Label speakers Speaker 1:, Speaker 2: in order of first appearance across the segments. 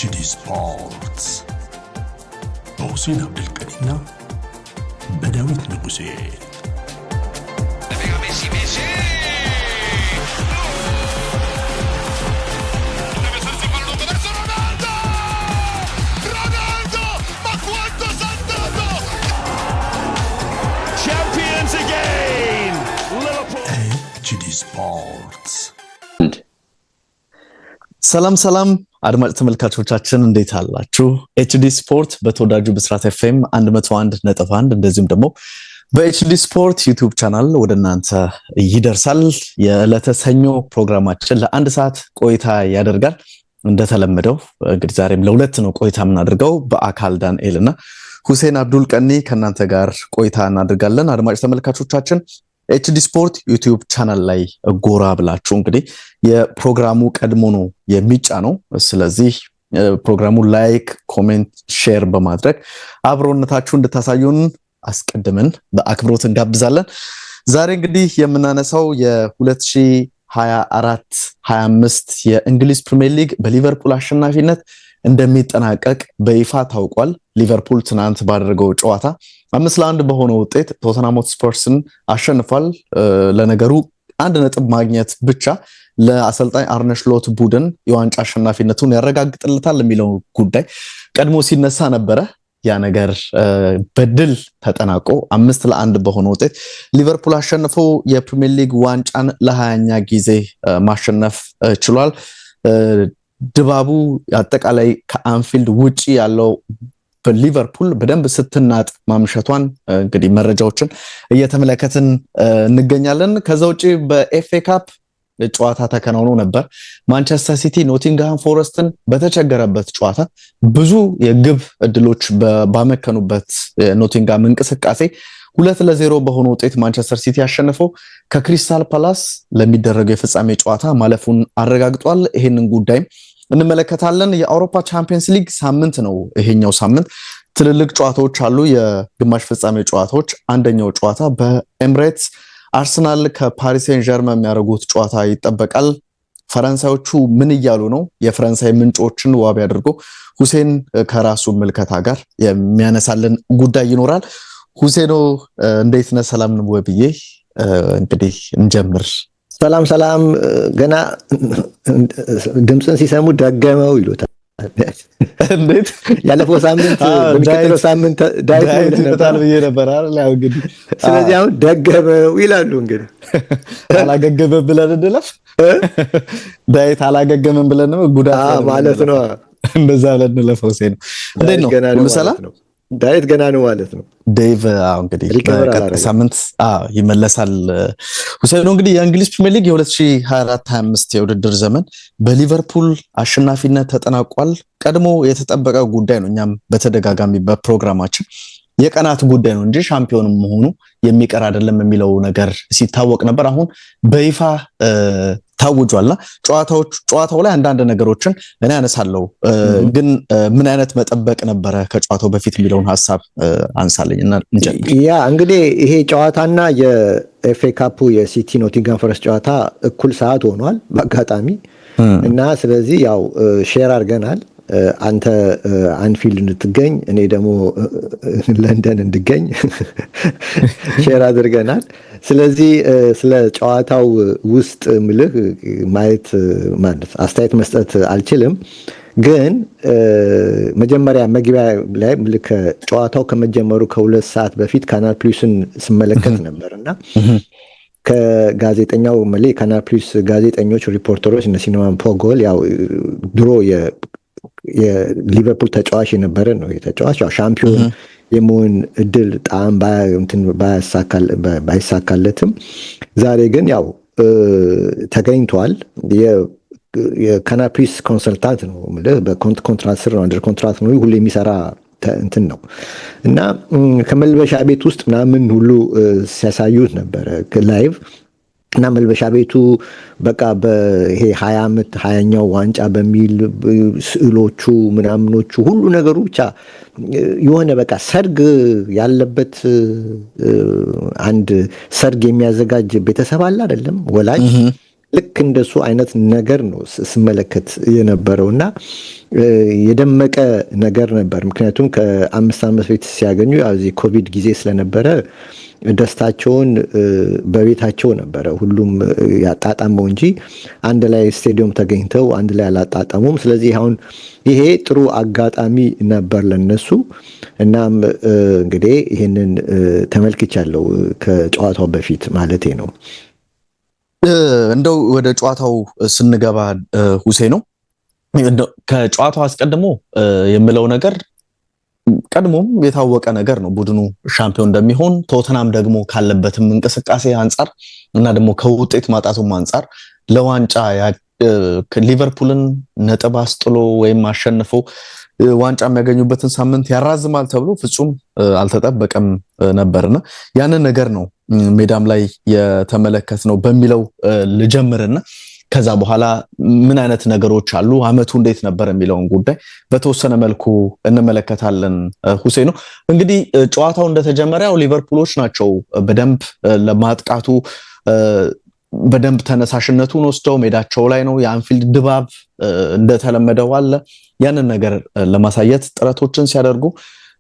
Speaker 1: HD Sports በሁሴን አብዱልቀኒና በዳዊት ንጉሴ
Speaker 2: Champions again!
Speaker 1: HD Sports
Speaker 3: ሰላም አድማጭ ተመልካቾቻችን እንዴት አላችሁ? ኤችዲ ስፖርት በተወዳጁ ብስራት ኤፍኤም 101.1 እንደዚሁም ደግሞ በኤችዲ ስፖርት ዩቲዩብ ቻናል ወደ እናንተ ይደርሳል። የዕለተ ሰኞ ፕሮግራማችን ለአንድ ሰዓት ቆይታ ያደርጋል። እንደተለመደው እንግዲህ ዛሬም ለሁለት ነው ቆይታ የምናደርገው። በአካል ዳንኤልና ሁሴን አብዱልቀኒ ከእናንተ ጋር ቆይታ እናደርጋለን። አድማጭ ተመልካቾቻችን ኤችዲ ስፖርት ዩቲዩብ ቻናል ላይ ጎራ ብላችሁ እንግዲህ የፕሮግራሙ ቀድሞ ነው የሚጫነው። ስለዚህ ፕሮግራሙን ላይክ፣ ኮሜንት፣ ሼር በማድረግ አብሮነታችሁ እንድታሳዩን አስቀድመን በአክብሮት እንጋብዛለን። ዛሬ እንግዲህ የምናነሳው የ2024-25 የእንግሊዝ ፕሪሚየር ሊግ በሊቨርፑል አሸናፊነት እንደሚጠናቀቅ በይፋ ታውቋል። ሊቨርፑል ትናንት ባደረገው ጨዋታ 5-1 በሆነ ውጤት ቶተንሃም ሆትስፐርስን አሸንፏል። ለነገሩ አንድ ነጥብ ማግኘት ብቻ ለአሰልጣኝ አርነ ስሎት ቡድን የዋንጫ አሸናፊነቱን ያረጋግጥልታል የሚለው ጉዳይ ቀድሞ ሲነሳ ነበረ። ያ ነገር በድል ተጠናቆ 5-1 በሆነ ውጤት ሊቨርፑል አሸንፎ የፕሪሚየር ሊግ ዋንጫን ለ20ኛ ጊዜ ማሸነፍ ችሏል። ድባቡ አጠቃላይ ከአንፊልድ ውጪ ያለው በሊቨርፑል በደንብ ስትናጥ ማምሸቷን እንግዲህ መረጃዎችን እየተመለከትን እንገኛለን። ከዛ ውጪ በኤፍኤ ካፕ ጨዋታ ተከናውኖ ነበር። ማንቸስተር ሲቲ ኖቲንግሃም ፎረስትን በተቸገረበት ጨዋታ ብዙ የግብ እድሎች ባመከኑበት ኖቲንግሃም እንቅስቃሴ 2-0 በሆነ ውጤት ማንቸስተር ሲቲ አሸንፈው ከክሪስታል ፓላስ ለሚደረገው የፍጻሜ ጨዋታ ማለፉን አረጋግጧል። ይሄንን ጉዳይም እንመለከታለን። የአውሮፓ ቻምፒየንስ ሊግ ሳምንት ነው ይሄኛው ሳምንት። ትልልቅ ጨዋታዎች አሉ፣ የግማሽ ፍጻሜ ጨዋታዎች። አንደኛው ጨዋታ በኤምሬትስ አርሰናል ከፓሪስ ሴን ዠርመን የሚያደርጉት ጨዋታ ይጠበቃል። ፈረንሳዮቹ ምን እያሉ ነው? የፈረንሳይ ምንጮችን ዋቢ አድርጎ ሁሴን ከራሱ ምልከታ ጋር የሚያነሳልን ጉዳይ ይኖራል። ሁሴኖ እንዴት ነህ? ሰላም ነው ብዬ እንግዲህ እንጀምር።
Speaker 4: ሰላም ገና ድምፅን ሲሰሙ ደገመው ይሉታል።
Speaker 3: እንዴት
Speaker 4: ያለፈው ሳምንት በሚቀጥለው ሳምንት ዳይት
Speaker 3: ይመጣል ብዬ ነበር አይደል? ያው እንግዲህ
Speaker 4: ስለዚህ አሁን ደገመው ይላሉ። እንግዲህ
Speaker 3: አላገገመም ብለን እንለፍ። ዳይት አላገገመም ብለን ነው ጉዳት
Speaker 4: ማለት ነው።
Speaker 3: እንደዛ ብለን እንለፍ። ሁሴን እንዴት ነው? ሁሉ ሰላም?
Speaker 4: ዳይት ገና ነው ማለት ነው።
Speaker 3: ዴቭ እንግዲህ በቀጣይ ሳምንት ይመለሳል። ሁሴን እንግዲህ የእንግሊዝ ፕሪሚየር ሊግ የ2024-25 የውድድር ዘመን በሊቨርፑል አሸናፊነት ተጠናቋል። ቀድሞ የተጠበቀ ጉዳይ ነው። እኛም በተደጋጋሚ በፕሮግራማችን የቀናት ጉዳይ ነው እንጂ ሻምፒዮን መሆኑ የሚቀር አይደለም የሚለው ነገር ሲታወቅ ነበር። አሁን በይፋ ታውጇልና ጨዋታው ላይ አንዳንድ ነገሮችን እኔ አነሳለሁ። ግን ምን አይነት መጠበቅ ነበረ ከጨዋታው በፊት የሚለውን ሐሳብ አንሳለኝና እንጀምር።
Speaker 4: ያ እንግዲህ ይሄ ጨዋታና የኤፍኤ ካፑ የሲቲ ኖቲንግሃም ፎረስት ጨዋታ እኩል ሰዓት ሆኗል በአጋጣሚ እና ስለዚህ ያው ሼር አድርገናል። አንተ አንፊልድ እንድትገኝ እኔ ደግሞ ለንደን እንድገኝ ሼር አድርገናል። ስለዚህ ስለ ጨዋታው ውስጥ ምልህ ማየት ማለት አስተያየት መስጠት አልችልም። ግን መጀመሪያ መግቢያ ላይ ምልክ ጨዋታው ከመጀመሩ ከ2 ሰዓት በፊት ካናል ፕሉስን ስመለከት ነበርና ከጋዜጠኛው መሌ ካናል ፕሉስ ጋዜጠኞች ሪፖርተሮች እነ ሲኖማን ፖጎል ያው ድሮ የሊቨርፑል ተጫዋች የነበረ ነው። የተጫዋች ያው ሻምፒዮን የመሆን እድል ጣም ባይሳካለትም ዛሬ ግን ያው ተገኝቷል። የካናል ፕሉስ ኮንሰልታንት ነው ማለት በኮንትራት ስር ነው፣ አንደር ኮንትራት ነው፣ ሁሉ የሚሰራ እንትን ነው እና ከመልበሻ ቤት ውስጥ ምናምን ሁሉ ሲያሳዩት ነበረ ላይቭ እና መልበሻ ቤቱ በቃ በይሄ 20 ዓመት 20ኛው ዋንጫ በሚል ስዕሎቹ ምናምኖቹ ሁሉ ነገሩ ብቻ የሆነ በቃ ሰርግ ያለበት አንድ ሰርግ የሚያዘጋጅ ቤተሰብ አለ አይደለም ወላጅ ልክ እንደሱ አይነት ነገር ነው ስመለከት የነበረውና የደመቀ ነገር ነበር። ምክንያቱም ከ5 ዓመት በፊት ሲያገኙ እዚህ ኮቪድ ጊዜ ስለነበረ ደስታቸውን በቤታቸው ነበረ ሁሉም ያጣጣመው እንጂ አንድ ላይ ስቴዲየም ተገኝተው አንድ ላይ አላጣጣሙም። ስለዚህ አሁን ይሄ ጥሩ አጋጣሚ ነበር ለነሱ። እናም እንግዲህ ይሄንን ተመልክቻለሁ ከጨዋታው በፊት ማለቴ ነው።
Speaker 3: እንደው ወደ ጨዋታው ስንገባ ሁሴኖ ከጨዋታው አስቀድሞ የምለው ነገር ቀድሞም የታወቀ ነገር ነው። ቡድኑ ሻምፒዮን እንደሚሆን ቶተናም ደግሞ ካለበትም እንቅስቃሴ አንጻር እና ደግሞ ከውጤት ማጣቱም አንጻር ለዋንጫ ሊቨርፑልን ነጥብ አስጥሎ ወይም አሸንፎ ዋንጫ የሚያገኙበትን ሳምንት ያራዝማል ተብሎ ፍጹም አልተጠበቀም ነበርና ያንን ነገር ነው ሜዳም ላይ የተመለከትነው በሚለው ልጀምርና ከዛ በኋላ ምን አይነት ነገሮች አሉ አመቱ እንዴት ነበር የሚለውን ጉዳይ በተወሰነ መልኩ እንመለከታለን። ሁሴኖ እንግዲህ ጨዋታው እንደተጀመረው ሊቨርፑሎች ናቸው በደንብ ለማጥቃቱ በደንብ ተነሳሽነቱን ወስደው ሜዳቸው ላይ ነው የአንፊልድ ድባብ እንደተለመደው አለ ያንን ነገር ለማሳየት ጥረቶችን ሲያደርጉ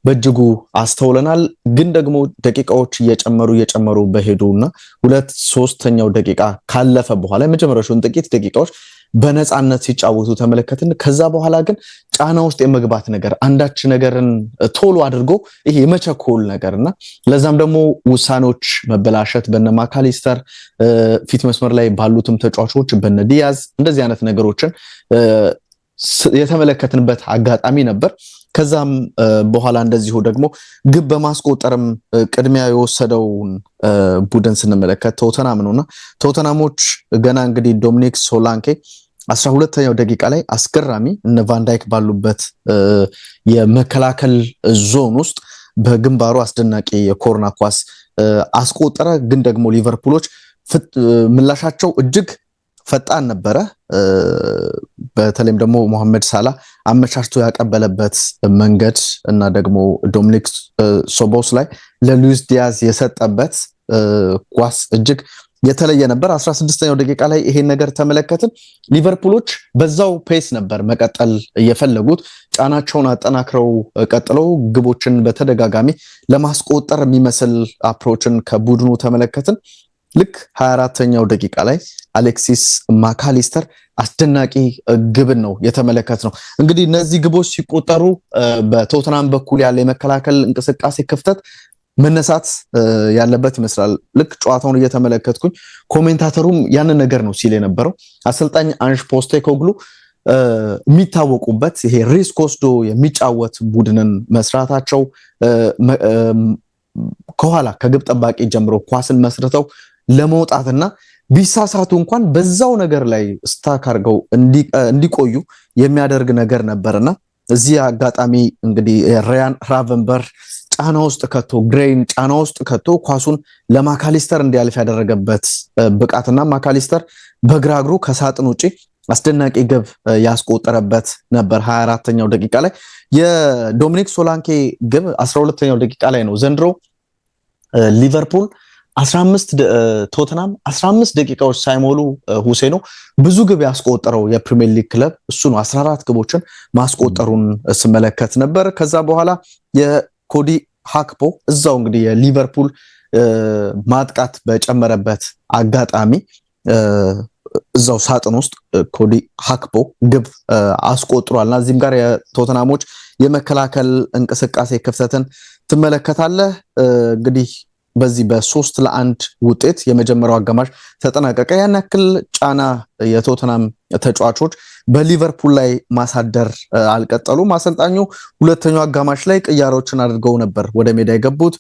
Speaker 3: በእጅጉ አስተውለናል። ግን ደግሞ ደቂቃዎች እየጨመሩ በሄዱና 2/3ኛው ደቂቃ ካለፈ በኋላ የመጀመሪያዎቹን ጥቂት ደቂቃዎች በነፃነት ሲጫወቱ ተመለከትን። ከዛ በኋላ ግን ጫና ውስጥ የመግባት ነገር አንዳች ነገርን ቶሎ አድርጎ ይሄ የመቸኮል ነገርና ለዛም ደግሞ ውሳኔዎች መበላሸት በነ ማካሊስተር ፊት መስመር ላይ ባሉትም ተጫዋቾች በነ ዲያዝ እንደዚህ አይነት ነገሮችን የተመለከትንበት አጋጣሚ ነበር። ከዛም በኋላ እንደዚሁ ደግሞ ግብ በማስቆጠርም ቅድሚያ የወሰደውን ቡድን ስንመለከት ቶተናም ነውና ቶተናሞች ገና እንግዲህ ዶሚኒክ ሶላንኬ 12ኛው ደቂቃ ላይ አስገራሚ እነ ቫንዳይክ ባሉበት የመከላከል ዞን ውስጥ በግንባሩ አስደናቂ የኮርና ኳስ አስቆጠረ። ግን ደግሞ ሊቨርፑሎች ምላሻቸው እጅግ ፈጣን ነበረ። በተለይም ደግሞ መሐመድ ሳላ አመቻችቶ ያቀበለበት መንገድ እና ደግሞ ዶሚኒክ ሶቦስ ላይ ለሉዊስ ዲያዝ የሰጠበት ኳስ እጅግ የተለየ ነበር። 16ኛው ደቂቃ ላይ ይሄን ነገር ተመለከትን። ሊቨርፑሎች በዛው ፔስ ነበር መቀጠል የፈለጉት። ጫናቸውን አጠናክረው ቀጥለው ግቦችን በተደጋጋሚ ለማስቆጠር የሚመስል አፕሮችን ከቡድኑ ተመለከትን። ልክ 24ኛው ደቂቃ ላይ አሌክሲስ ማካሊስተር አስደናቂ ግብን ነው የተመለከትነው። እንግዲህ እነዚህ ግቦች ሲቆጠሩ በቶተናም በኩል ያለ የመከላከል እንቅስቃሴ ክፍተት መነሳት ያለበት ይመስላል። ልክ ጨዋታውን እየተመለከትኩኝ ኮሜንታተሩም ያንን ነገር ነው ሲል የነበረው። አሰልጣኝ አንጅ ፖስቴኮግሉ የሚታወቁበት ይሄ ሪስክ ወስዶ የሚጫወት ቡድንን መስራታቸው ከኋላ ከግብ ጠባቂ ጀምሮ ኳስን መስርተው ለመውጣትና ቢሳሳቱ እንኳን በዛው ነገር ላይ ስታክ አድርገው እንዲቆዩ የሚያደርግ ነገር ነበርና እዚህ አጋጣሚ እንግዲህ ራያን ራቨንበር ጫና ውስጥ ከቶ ግሬን ጫና ውስጥ ከቶ ኳሱን ለማካሊስተር እንዲያልፍ ያደረገበት ብቃትና ማካሊስተር በግራ እግሩ ከሳጥን ውጪ አስደናቂ ግብ ያስቆጠረበት ነበር። 24ኛው ደቂቃ ላይ የዶሚኒክ ሶላንኬ ግብ 12ኛው ደቂቃ ላይ ነው። ዘንድሮ ሊቨርፑል 15 ቶተናም 15 ደቂቃዎች ሳይሞሉ ሁሴኖ ብዙ ግብ ያስቆጠረው የፕሪሚየር ሊግ ክለብ እሱ ነው። 14 ግቦችን ማስቆጠሩን ስመለከት ነበር። ከዛ በኋላ የኮዲ ሃክፖ እዛው እንግዲህ የሊቨርፑል ማጥቃት በጨመረበት አጋጣሚ እዛው ሳጥን ውስጥ ኮዲ ሃክፖ ግብ አስቆጥሯልና እዚህም ጋር የቶተናሞች የመከላከል እንቅስቃሴ ክፍተትን ትመለከታለህ። እንግዲህ በዚህ በ3-1 ውጤት የመጀመሪያው አጋማሽ ተጠናቀቀ። ያን ያክል ጫና የቶተናም ተጫዋቾች በሊቨርፑል ላይ ማሳደር አልቀጠሉም። አሰልጣኙ ሁለተኛው አጋማሽ ላይ ቅያሮችን አድርገው ነበር ወደ ሜዳ የገቡት።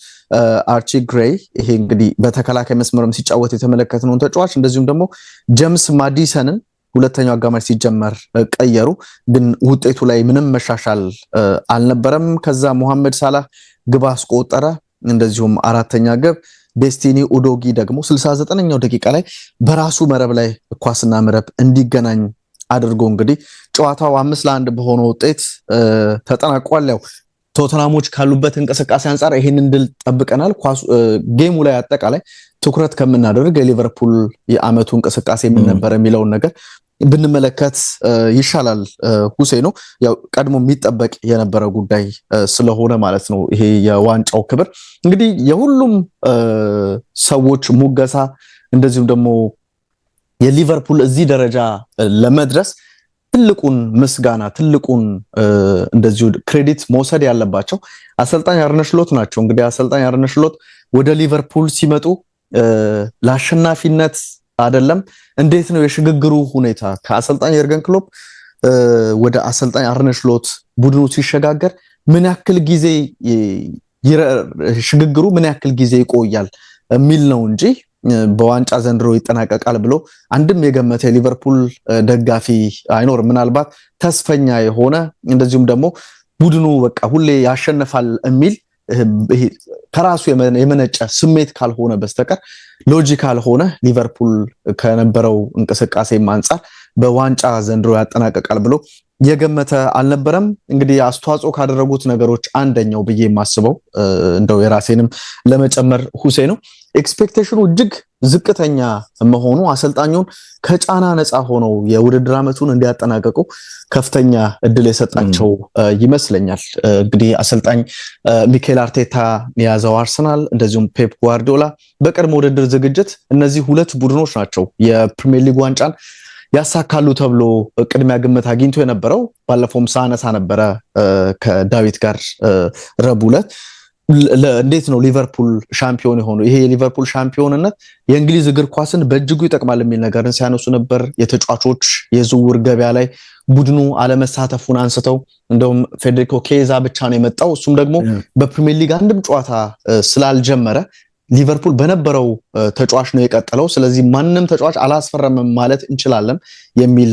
Speaker 3: አርቺ ግሬይ ይሄ እንግዲህ በተከላካይ መስመርም ሲጫወት የተመለከትነው ተጫዋች እንደዚሁም ደግሞ ጄምስ ማዲሰንን ሁለተኛው አጋማሽ ሲጀመር ቀየሩ። ግን ውጤቱ ላይ ምንም መሻሻል አልነበረም። ከዛ መሐመድ ሳላህ ግብ አስቆጠረ። እንደዚሁም አራተኛ ግብ ዴስቲኒ ኡዶጊ ደግሞ 69ኛው ደቂቃ ላይ በራሱ መረብ ላይ ኳስና መረብ እንዲገናኝ አድርጎ እንግዲህ ጨዋታው 5-1 በሆነ ውጤት ተጠናቋል። ያው ቶተናሞች ካሉበት እንቅስቃሴ አንፃር ይሄንን ድል ጠብቀናል። ጌሙ ላይ አጠቃላይ ትኩረት ከምናደርግ የሊቨርፑል የአመቱ እንቅስቃሴ ምን ነበር የሚለውን ነገር ብንመለከት ይሻላል። ሁሴኖ ያው ቀድሞ የሚጠበቅ የነበረ ጉዳይ ስለሆነ ማለት ነው። ይሄ የዋንጫው ክብር እንግዲህ የሁሉም ሰዎች ሙገሳ እንደዚሁም ደግሞ የሊቨርፑል እዚህ ደረጃ ለመድረስ ትልቁን ምስጋና ትልቁን እንደዚሁ ክሬዲት መውሰድ ያለባቸው አሰልጣኝ አርነ ስሎት ናቸው። እንግዲህ አሰልጣኝ አርነ ስሎት ወደ ሊቨርፑል ሲመጡ ለአሸናፊነት አይደለም፣ እንዴት ነው የሽግግሩ ሁኔታ ከአሰልጣኝ የርገን ክሎፕ ወደ አሰልጣኝ አርነ ስሎት ቡድኑ ሲሸጋገር ምን ያክል ጊዜ ሽግግሩ ምን ያክል ጊዜ ይቆያል የሚል ነው እንጂ በዋንጫ ዘንድሮ ይጠናቀቃል ብሎ አንድም የገመተ የሊቨርፑል ደጋፊ አይኖርም። ምናልባት ተስፈኛ የሆነ እንደዚሁም ደግሞ ቡድኑ በቃ ሁሌ ያሸንፋል የሚል ከራሱ የመነጨ ስሜት ካልሆነ በስተቀር ሎጂካል ሆነ ሊቨርፑል ከነበረው እንቅስቃሴ አንፃር በዋንጫ ዘንድሮ ያጠናቀቃል ብሎ የገመተ አልነበረም። እንግዲህ አስተዋጽኦ ካደረጉት ነገሮች አንደኛው ብዬ የማስበው እንደው የራሴንም ለመጨመር ሁሴ ነው ኤክስፔክቴሽኑ እጅግ ዝቅተኛ መሆኑ አሰልጣኙን ከጫና ነፃ ሆነው የውድድር ዓመቱን እንዲያጠናቀቁ ከፍተኛ እድል የሰጣቸው ይመስለኛል። እንግዲህ አሰልጣኝ ሚኬል አርቴታ የያዘው አርሰናል እንደዚሁም ፔፕ ጓርዲዮላ በቀድሞ ውድድር ዝግጅት እነዚህ ሁለት ቡድኖች ናቸው የፕሪሚየር ሊግ ዋንጫን ያሳካሉ ተብሎ ቅድሚያ ግምት አግኝቶ የነበረው። ባለፈውም ሳነሳ ነበረ ከዳዊት ጋር ረቡዕ ዕለት እንዴት ነው ሊቨርፑል ሻምፒዮን የሆኑ ይሄ የሊቨርፑል ሻምፒዮንነት የእንግሊዝ እግር ኳስን በእጅጉ ይጠቅማል የሚል ነገርን ሲያነሱ ነበር። የተጫዋቾች የዝውውር ገበያ ላይ ቡድኑ አለመሳተፉን አንስተው እንደውም ፌዴሪኮ ኬዛ ብቻ ነው የመጣው፣ እሱም ደግሞ በፕሪሚየር ሊግ አንድም ጨዋታ ስላልጀመረ ሊቨርፑል በነበረው ተጫዋች ነው የቀጠለው፣ ስለዚህ ማንንም ተጫዋች አላስፈረምም ማለት እንችላለን የሚል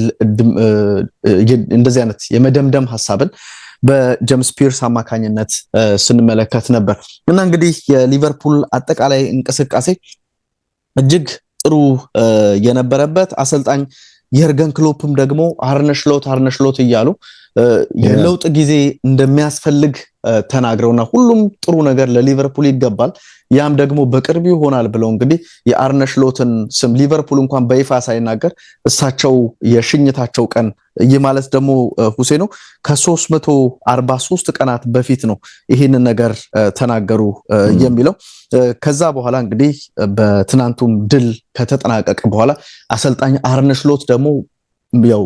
Speaker 3: እንደዚህ አይነት የመደምደም ሐሳብን በጄምስ ፒርስ አማካኝነት ስንመለከት ነበር። እና እንግዲህ የሊቨርፑል አጠቃላይ እንቅስቃሴ እጅግ ጥሩ የነበረበት አሰልጣኝ የርገን ክሎፕም ደግሞ አርነ ስሎት እያሉ የለውጥ ጊዜ እንደሚያስፈልግ ተናግረውና ሁሉም ጥሩ ነገር ለሊቨርፑል ይገባል ያም ደግሞ በቅርብ ይሆናል ብለው እንግዲህ የአርነ ስሎትን ስም ሊቨርፑል እንኳን በይፋ ሳይናገር እሳቸው የሽኝታቸው ቀን ማለት ደግሞ ሁሴኖ ከ343 ቀናት በፊት ነው ይህንን ነገር ተናገሩ የሚለው። ከዛ በኋላ እንግዲህ በትናንቱም ድል ከተጠናቀቀ በኋላ አሰልጣኝ አርነ ስሎት ደግሞ ያው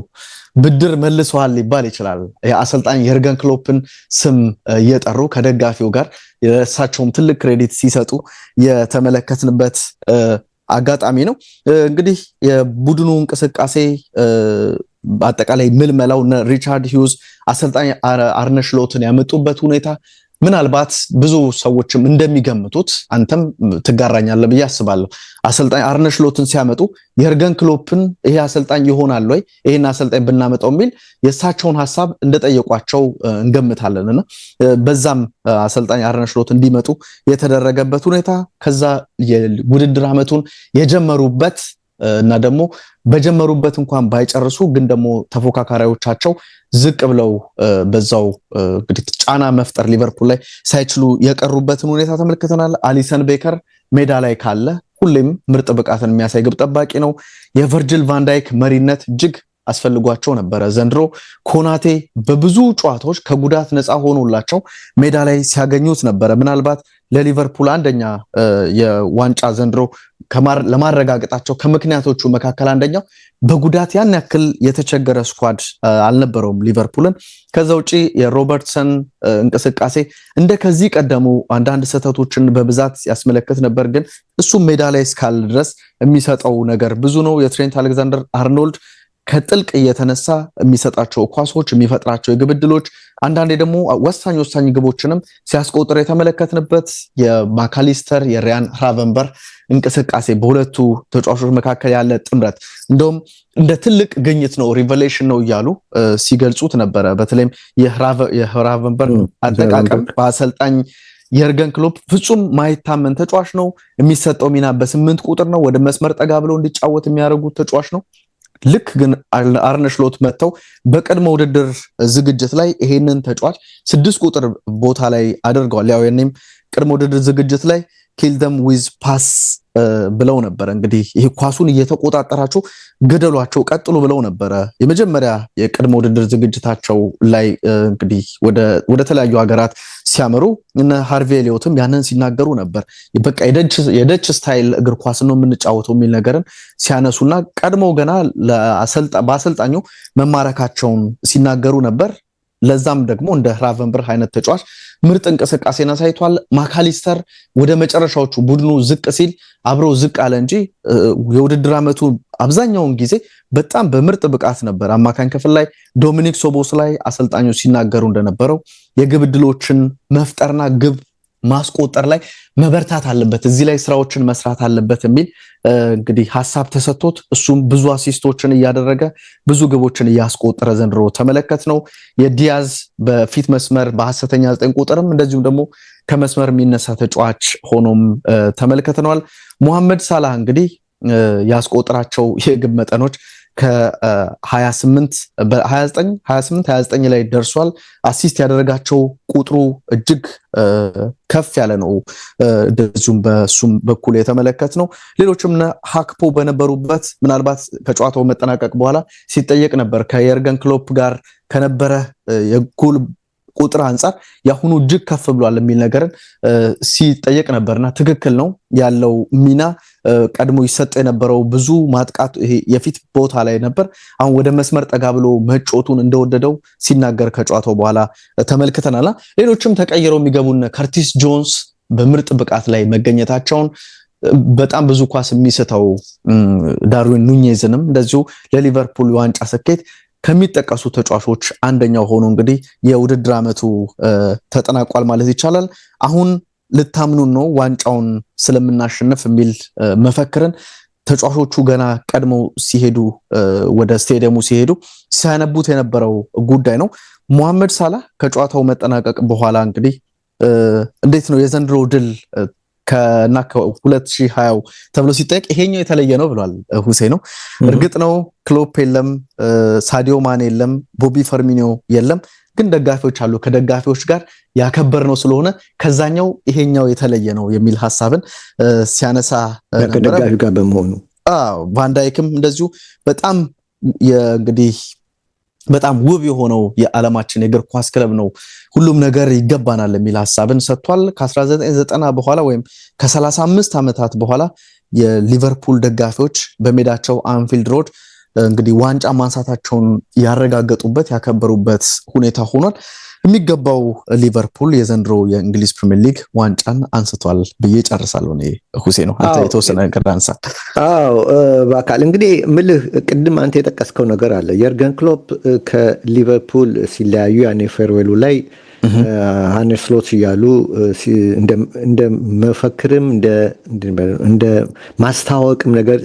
Speaker 3: ብድር መልሰዋል ሊባል ይችላል። የአሰልጣኝ የርገን ክሎፕን ስም እየጠሩ ከደጋፊው ጋር የእሳቸውም ትልቅ ክሬዲት ሲሰጡ የተመለከትንበት አጋጣሚ ነው። እንግዲህ የቡድኑ እንቅስቃሴ አጠቃላይ ምልመላው ሪቻርድ ሂውዝ አሰልጣኝ አርነ ስሎትን ያመጡበት ሁኔታ ምናልባት ብዙ ሰዎችም እንደሚገምቱት አንተም ትጋራኛለህ ብዬ አስባለሁ። አሰልጣኝ አርነ ስሎትን ሲያመጡ የርገን ክሎፕን ይሄ አሰልጣኝ ይሆናል ወይ ይሄን አሰልጣኝ ብናመጣው የሚል የእሳቸውን ሐሳብ እንደጠየቋቸው እንገምታለንና በዛም አሰልጣኝ አርነ ስሎት እንዲመጡ የተደረገበት ሁኔታ ከዛ የውድድር ዓመቱን የጀመሩበት እና ደግሞ በጀመሩበት እንኳን ባይጨርሱ ግን ደግሞ ተፎካካሪዎቻቸው ዝቅ ብለው በዛው እንግዲህ ጫና መፍጠር ሊቨርፑል ላይ ሳይችሉ የቀሩበትን ሁኔታ ተመልክተናል። አሊሰን ቤከር ሜዳ ላይ ካለ ሁሌም ምርጥ ብቃትን የሚያሳይ ግብ ጠባቂ ነው። የቨርጅል ቫንዳይክ መሪነት እጅግ አስፈልጓቸው ነበረ። ዘንድሮ ኮናቴ በብዙ ጨዋታዎች ከጉዳት ነፃ ሆኖላቸው ሜዳ ላይ ሲያገኙት ነበረ። ምናልባት ለሊቨርፑል አንደኛ የዋንጫ ዘንድሮ ለማረጋገጣቸው ከምክንያቶቹ መካከል አንደኛው በጉዳት ያን ያክል የተቸገረ ስኳድ አልነበረውም ሊቨርፑልን። ከዛ ውጪ የሮበርትሰን እንቅስቃሴ እንደ ከዚህ ቀደሙ አንዳንድ ስህተቶችን በብዛት ያስመለክት ነበር፣ ግን እሱም ሜዳ ላይ እስካለ ድረስ የሚሰጠው ነገር ብዙ ነው። የትሬንት አሌክዛንደር አርኖልድ ከጥልቅ እየተነሳ የሚሰጣቸው ኳሶች የሚፈጥራቸው የግብ ዕድሎች አንዳንዴ ደግሞ ወሳኝ ግቦችንም ሲያስቆጥር የተመለከትንበት የማካሊስተር የሪያን ራቨንበር እንቅስቃሴ በሁለቱ ተጫዋቾች መካከል ያለ ጥምረት እንደውም እንደ ትልቅ ግኝት ነው ሪቨሌሽን ነው እያሉ ሲገልጹት ነበረ። በተለይም የራቨንበር አጠቃቀም በአሰልጣኝ የርገን ክሎፕ ፍጹም ማይታመን ተጫዋች ነው። የሚሰጠው ሚና በ8 ቁጥር ነው። ወደ መስመር ጠጋ ብሎ እንዲጫወት የሚያደርጉት ተጫዋች ነው። ልክ ግን አርነ ስሎት መጥተው በቀድሞ ውድድር ዝግጅት ላይ ይሄንን ተጫዋች 6 ቁጥር ቦታ ላይ አድርገዋል። ያው የኔም ቀድሞ ውድድር ዝግጅት ላይ ኪል ደም ዊዝ ፓስ ብለው ነበር። እንግዲህ ይሄ ኳሱን እየተቆጣጠራቸው ገደሏቸው ቀጥሉ ብለው ነበረ የመጀመሪያ የቀድሞ ውድድር ዝግጅታቸው ላይ እንግዲህ ወደ ተለያዩ ሀገራት ሲያመሩ እነ ሃርቪ ኤሊዮትም ያንን ሲናገሩ ነበር። በቃ የደች ስታይል እግር ኳስ ነው የምንጫወተው የሚል ነገርን ሲያነሱና ቀድሞ ገና በአሰልጣኙ መማረካቸውን ሲናገሩ ነበር። ለዛም ደግሞ እንደ ራቨንበርህ አይነት ተጫዋች ምርጥ እንቅስቃሴን አሳይቷል። ማካሊስተር ወደ መጨረሻዎቹ ቡድኑ ዝቅ ሲል አብሮ ዝቅ አለ እንጂ የውድድር ዓመቱ አብዛኛውን ጊዜ በጣም በምርጥ ብቃት ነበር። አማካኝ ክፍል ላይ ዶሚኒክ ሶቦስ ላይ አሰልጣኙ ሲናገሩ እንደነበረው የግብ ዕድሎችን መፍጠርና ግብ ማስቆጠር ላይ መበርታት አለበት፣ እዚህ ላይ ስራዎችን መስራት አለበት የሚል እንግዲህ ሐሳብ ተሰጥቶት እሱም ብዙ አሲስቶችን እያደረገ ብዙ ግቦችን እያስቆጠረ ዘንድሮ ተመለከት ነው። የዲያዝ በፊት መስመር በሐሰተኛ 9 ቁጥርም እንደዚሁም ደግሞ ከመስመር የሚነሳ ተጫዋች ሆኖም ተመልክተናል። ሙሐመድ ሳላህ እንግዲህ ያስቆጠራቸው የግብ መጠኖች ከ28 29 ላይ ደርሷል። አሲስት ያደረጋቸው ቁጥሩ እጅግ ከፍ ያለ ነው። እንደዚሁም በሱም በኩል የተመለከት ነው። ሌሎችም ሃክፖ በነበሩበት ምናልባት ከጨዋታው መጠናቀቅ በኋላ ሲጠየቅ ነበር ከየርገን ክሎፕ ጋር ከነበረ የጎል ቁጥር አንጻር ያሁኑ እጅግ ከፍ ብሏል የሚል ነገርን ሲጠየቅ ነበርና ትክክል ነው። ያለው ሚና ቀድሞ ይሰጥ የነበረው ብዙ ማጥቃት የፊት ቦታ ላይ ነበር። አሁን ወደ መስመር ጠጋ ብሎ መጮቱን እንደወደደው ሲናገር ከጨዋታው በኋላ ተመልክተናል። ሌሎችም ተቀይረው የሚገቡን ከርቲስ ጆንስ በምርጥ ብቃት ላይ መገኘታቸውን በጣም ብዙ ኳስ የሚስተው ዳርዊን ኑኔዝንም እንደዚሁ ለሊቨርፑል ዋንጫ ስኬት ከሚጠቀሱ ተጫዋቾች አንደኛው ሆኖ እንግዲህ የውድድር ዓመቱ ተጠናቋል ማለት ይቻላል። አሁን ልታምኑን ነው ዋንጫውን ስለምናሸንፍ የሚል መፈክርን ተጫዋቾቹ ገና ቀድመው ሲሄዱ ወደ ስቴዲየሙ ሲሄዱ ሲያነቡት የነበረው ጉዳይ ነው። ሙሐመድ ሳላህ ከጨዋታው መጠናቀቅ በኋላ እንግዲህ እንዴት ነው የዘንድሮ ድል ከና ከ2020 ተብሎ ሲጠየቅ ይሄኛው የተለየ ነው ብሏል ሁሴን ነው። እርግጥ ነው ክሎፕ የለም፣ ሳዲዮ ማኔ የለም፣ ቦቢ ፈርሚኒዮ የለም፣ ግን ደጋፊዎች አሉ። ከደጋፊዎች ጋር ያከበርነው ስለሆነ ከዛኛው ይሄኛው የተለየ ነው የሚል ሐሳብን ሲያነሳ
Speaker 4: ከደጋፊ ጋር በመሆኑ
Speaker 3: ቫንዳይክም እንደዚሁ በጣም እንግዲህ በጣም ውብ የሆነው የዓለማችን የእግር ኳስ ክለብ ነው፣ ሁሉም ነገር ይገባናል የሚል ሐሳብን ሰጥቷል። ከ1990 በኋላ ወይም ከ35 ዓመታት በኋላ የሊቨርፑል ደጋፊዎች በሜዳቸው አንፊልድ ሮድ እንግዲህ ዋንጫ ማንሳታቸውን ያረጋገጡበት ያከበሩበት ሁኔታ ሆኗል። የሚገባው ሊቨርፑል የዘንድሮ የእንግሊዝ ፕሪሚየር ሊግ ዋንጫን አንስቷል ብዬ ጨርሳለሁ። እኔ ሁሴን ነው አንተ የተወሰነ ነገር አንሳ።
Speaker 4: በአካል እንግዲህ ምልህ ቅድም አንተ የጠቀስከው ነገር አለ። የርገን ክሎፕ ከሊቨርፑል ሲለያዩ ያኔ ፌርዌሉ ላይ ሃንስ ስሎት እያሉ እንደ መፈክርም እንደ ማስታወቅም ነገር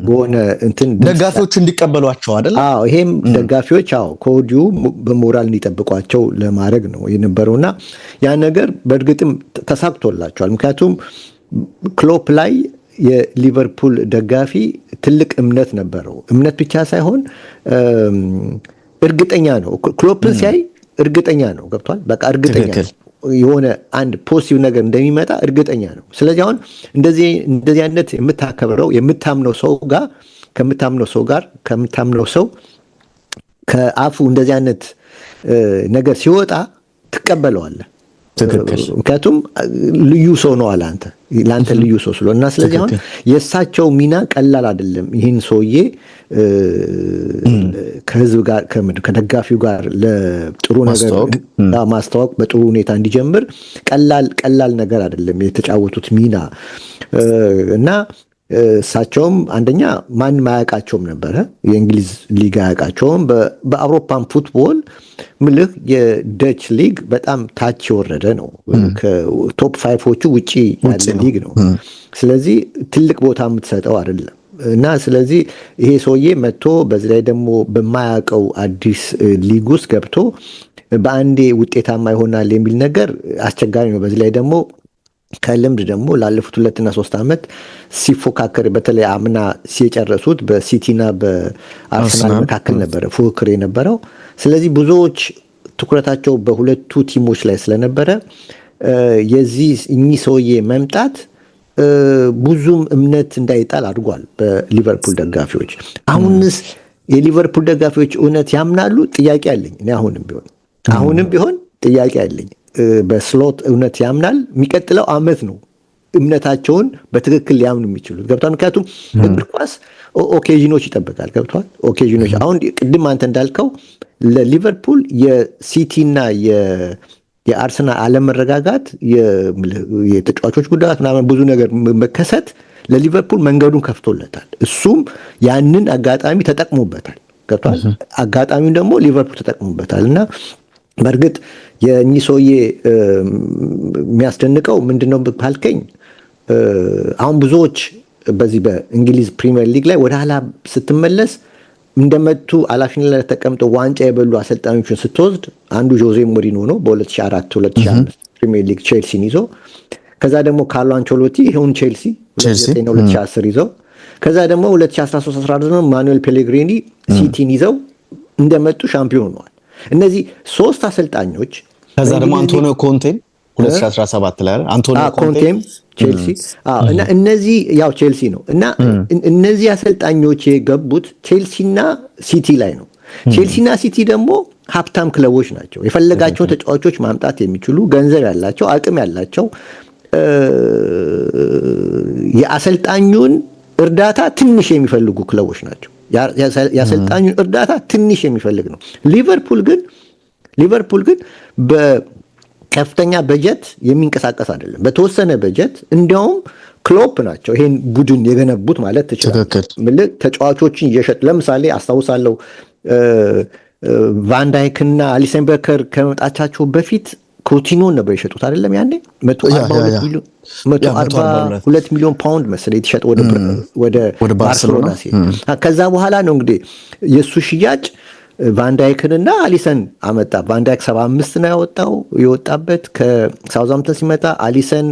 Speaker 4: በሆነ እንትን
Speaker 3: ደጋፊዎች እንዲቀበሏቸው አይደል?
Speaker 4: ይሄም ደጋፊዎች ከወዲሁ በሞራል እንዲጠብቋቸው ለማድረግ ነው የነበረውና ያ ነገር በእርግጥም ተሳክቶላቸዋል። ምክንያቱም ክሎፕ ላይ የሊቨርፑል ደጋፊ ትልቅ እምነት ነበረው። እምነት ብቻ ሳይሆን እርግጠኛ ነው። ክሎፕን ሲያይ እርግጠኛ ነው። ገብቷል። በቃ እርግጠኛ ነው የሆነ አንድ ፖዚቲቭ ነገር እንደሚመጣ እርግጠኛ ነው። ስለዚህ አሁን እንደዚህ አይነት የምታከብረው የምታምነው ሰው ከአፉ እንደዚህ አይነት ነገር ሲወጣ ትቀበለዋለህ። ምክንያቱም ልዩ ሰው ነው አለ ለአንተ ልዩ ሰው ስለሆነ እና ስለዚህ አሁን የእሳቸው ሚና ቀላል አይደለም። ይህን ሰውዬ ከህዝብ ጋር ከደጋፊው ጋር ለጥሩ ነገር ማስተዋወቅ በጥሩ ሁኔታ እንዲጀምር ቀላል ነገር አይደለም የተጫወቱት ሚና እና እሳቸውም አንደኛ ማንም አያውቃቸውም ነበረ። የእንግሊዝ ሊግ አያውቃቸውም። በአውሮፓን ፉትቦል ምልህ የደች ሊግ በጣም ታች የወረደ ነው። ከቶፕ ፋይፎቹ ውጪ ያለ ሊግ ነው። ስለዚህ ትልቅ ቦታ የምትሰጠው አይደለም እና ስለዚህ ይሄ ሰውዬ መጥቶ በዚህ ላይ ደግሞ በማያውቀው አዲስ ሊግ ውስጥ ገብቶ በአንዴ ውጤታማ ይሆናል የሚል ነገር አስቸጋሪ ነው። በዚህ ላይ ደግሞ ከልምድ ደግሞ ላለፉት 2 እና 3 ዓመት ሲፎካከር በተለይ አምና ሲጨረሱት በሲቲና በአርሰናል መካከል ነበረ ፉክክር የነበረው። ስለዚህ ብዙዎች ትኩረታቸው በሁለቱ ቲሞች ላይ ስለነበረ የዚህ እኚህ ሰውዬ መምጣት ብዙም እምነት እንዳይጣል አድርጓል በሊቨርፑል ደጋፊዎች። አሁንስ የሊቨርፑል ደጋፊዎች እውነት ያምናሉ? ጥያቄ አለኝ እኔ አሁንም ቢሆን ጥያቄ አለኝ። በስሎት እውነት ያምናል? የሚቀጥለው አመት ነው እምነታቸውን በትክክል ሊያምኑ የሚችሉት። ገብቷል? ምክንያቱም እግር ኳስ ኦኬዥኖች ይጠብቃል። ገብቷል? ኦኬዥኖች አሁን ቅድም አንተ እንዳልከው ለሊቨርፑል የሲቲና የአርሰናል አለመረጋጋት፣ የተጫዋቾች ጉዳት ምናምን ብዙ ነገር መከሰት ለሊቨርፑል መንገዱን ከፍቶለታል። እሱም ያንን አጋጣሚ ተጠቅሞበታል። ገብቷል? አጋጣሚውን ደግሞ ሊቨርፑል ተጠቅሞበታል እና በእርግጥ የእኚህ ሰውዬ የሚያስደንቀው ምንድነው ካልከኝ አሁን ብዙዎች በዚህ በእንግሊዝ ፕሪሚየር ሊግ ላይ ወደ ኋላ ስትመለስ እንደመቱ ኃላፊነት ላይ ተቀምጠው ዋንጫ የበሉ አሰልጣኞችን ስትወስድ አንዱ ጆዜ ሞሪኖ ነው በ2004 2005 ፕሪሚየር ሊግ ቼልሲን ይዞ፣ ከዛ ደግሞ ካርሎ አንቸሎቲ ይሁን ቼልሲ 2010 ይዘው፣ ከዛ ደግሞ 2013-14 ማኑኤል ፔሌግሪኒ ሲቲን ይዘው እንደመጡ ሻምፒዮን ሆነዋል። እነዚህ 3 አሰልጣኞች
Speaker 3: ከዛ ደግሞ አንቶኒዮ ኮንቴም 2017 ላይ አንቶኒዮ
Speaker 4: ኮንቴም ቼልሲ እና እነዚህ ያው ቼልሲ ነው እና እነዚህ አሰልጣኞች የገቡት ቼልሲና ሲቲ ላይ ነው። ቼልሲና ሲቲ ደግሞ ሀብታም ክለቦች ናቸው። የፈለጋቸውን ተጫዋቾች ማምጣት የሚችሉ ገንዘብ ያላቸው አቅም ያላቸው የአሰልጣኙን እርዳታ ትንሽ የሚፈልጉ ክለቦች ናቸው። የአሰልጣኙን እርዳታ ትንሽ የሚፈልግ ነው። ሊቨርፑል ግን በከፍተኛ በጀት የሚንቀሳቀስ አይደለም። በተወሰነ በጀት እንዲያውም ክሎፕ ናቸው ይሄን ቡድን የገነቡት ማለት ትችላለህ። ተጫዋቾችን እየሸጡ ለምሳሌ አስታውሳለሁ ቫንዳይክና አሊሰን ቤከር ከመምጣታቸው በፊት ኮቲኖን ነበር የሸጡት አይደለም? ያኔ 142 ሚሊዮን ፓውንድ መሰለኝ የተሸጠ ወደ ባርሴሎና ሲሄድ። ከዛ በኋላ ነው እንግዲህ የእሱ ሽያጭ ቫንዳይክንና አሊሰን አመጣ። ቫንዳይክ 75 ነው የወጣበት ከሳውዛምፕተን ሲመጣ፣ አሊሰን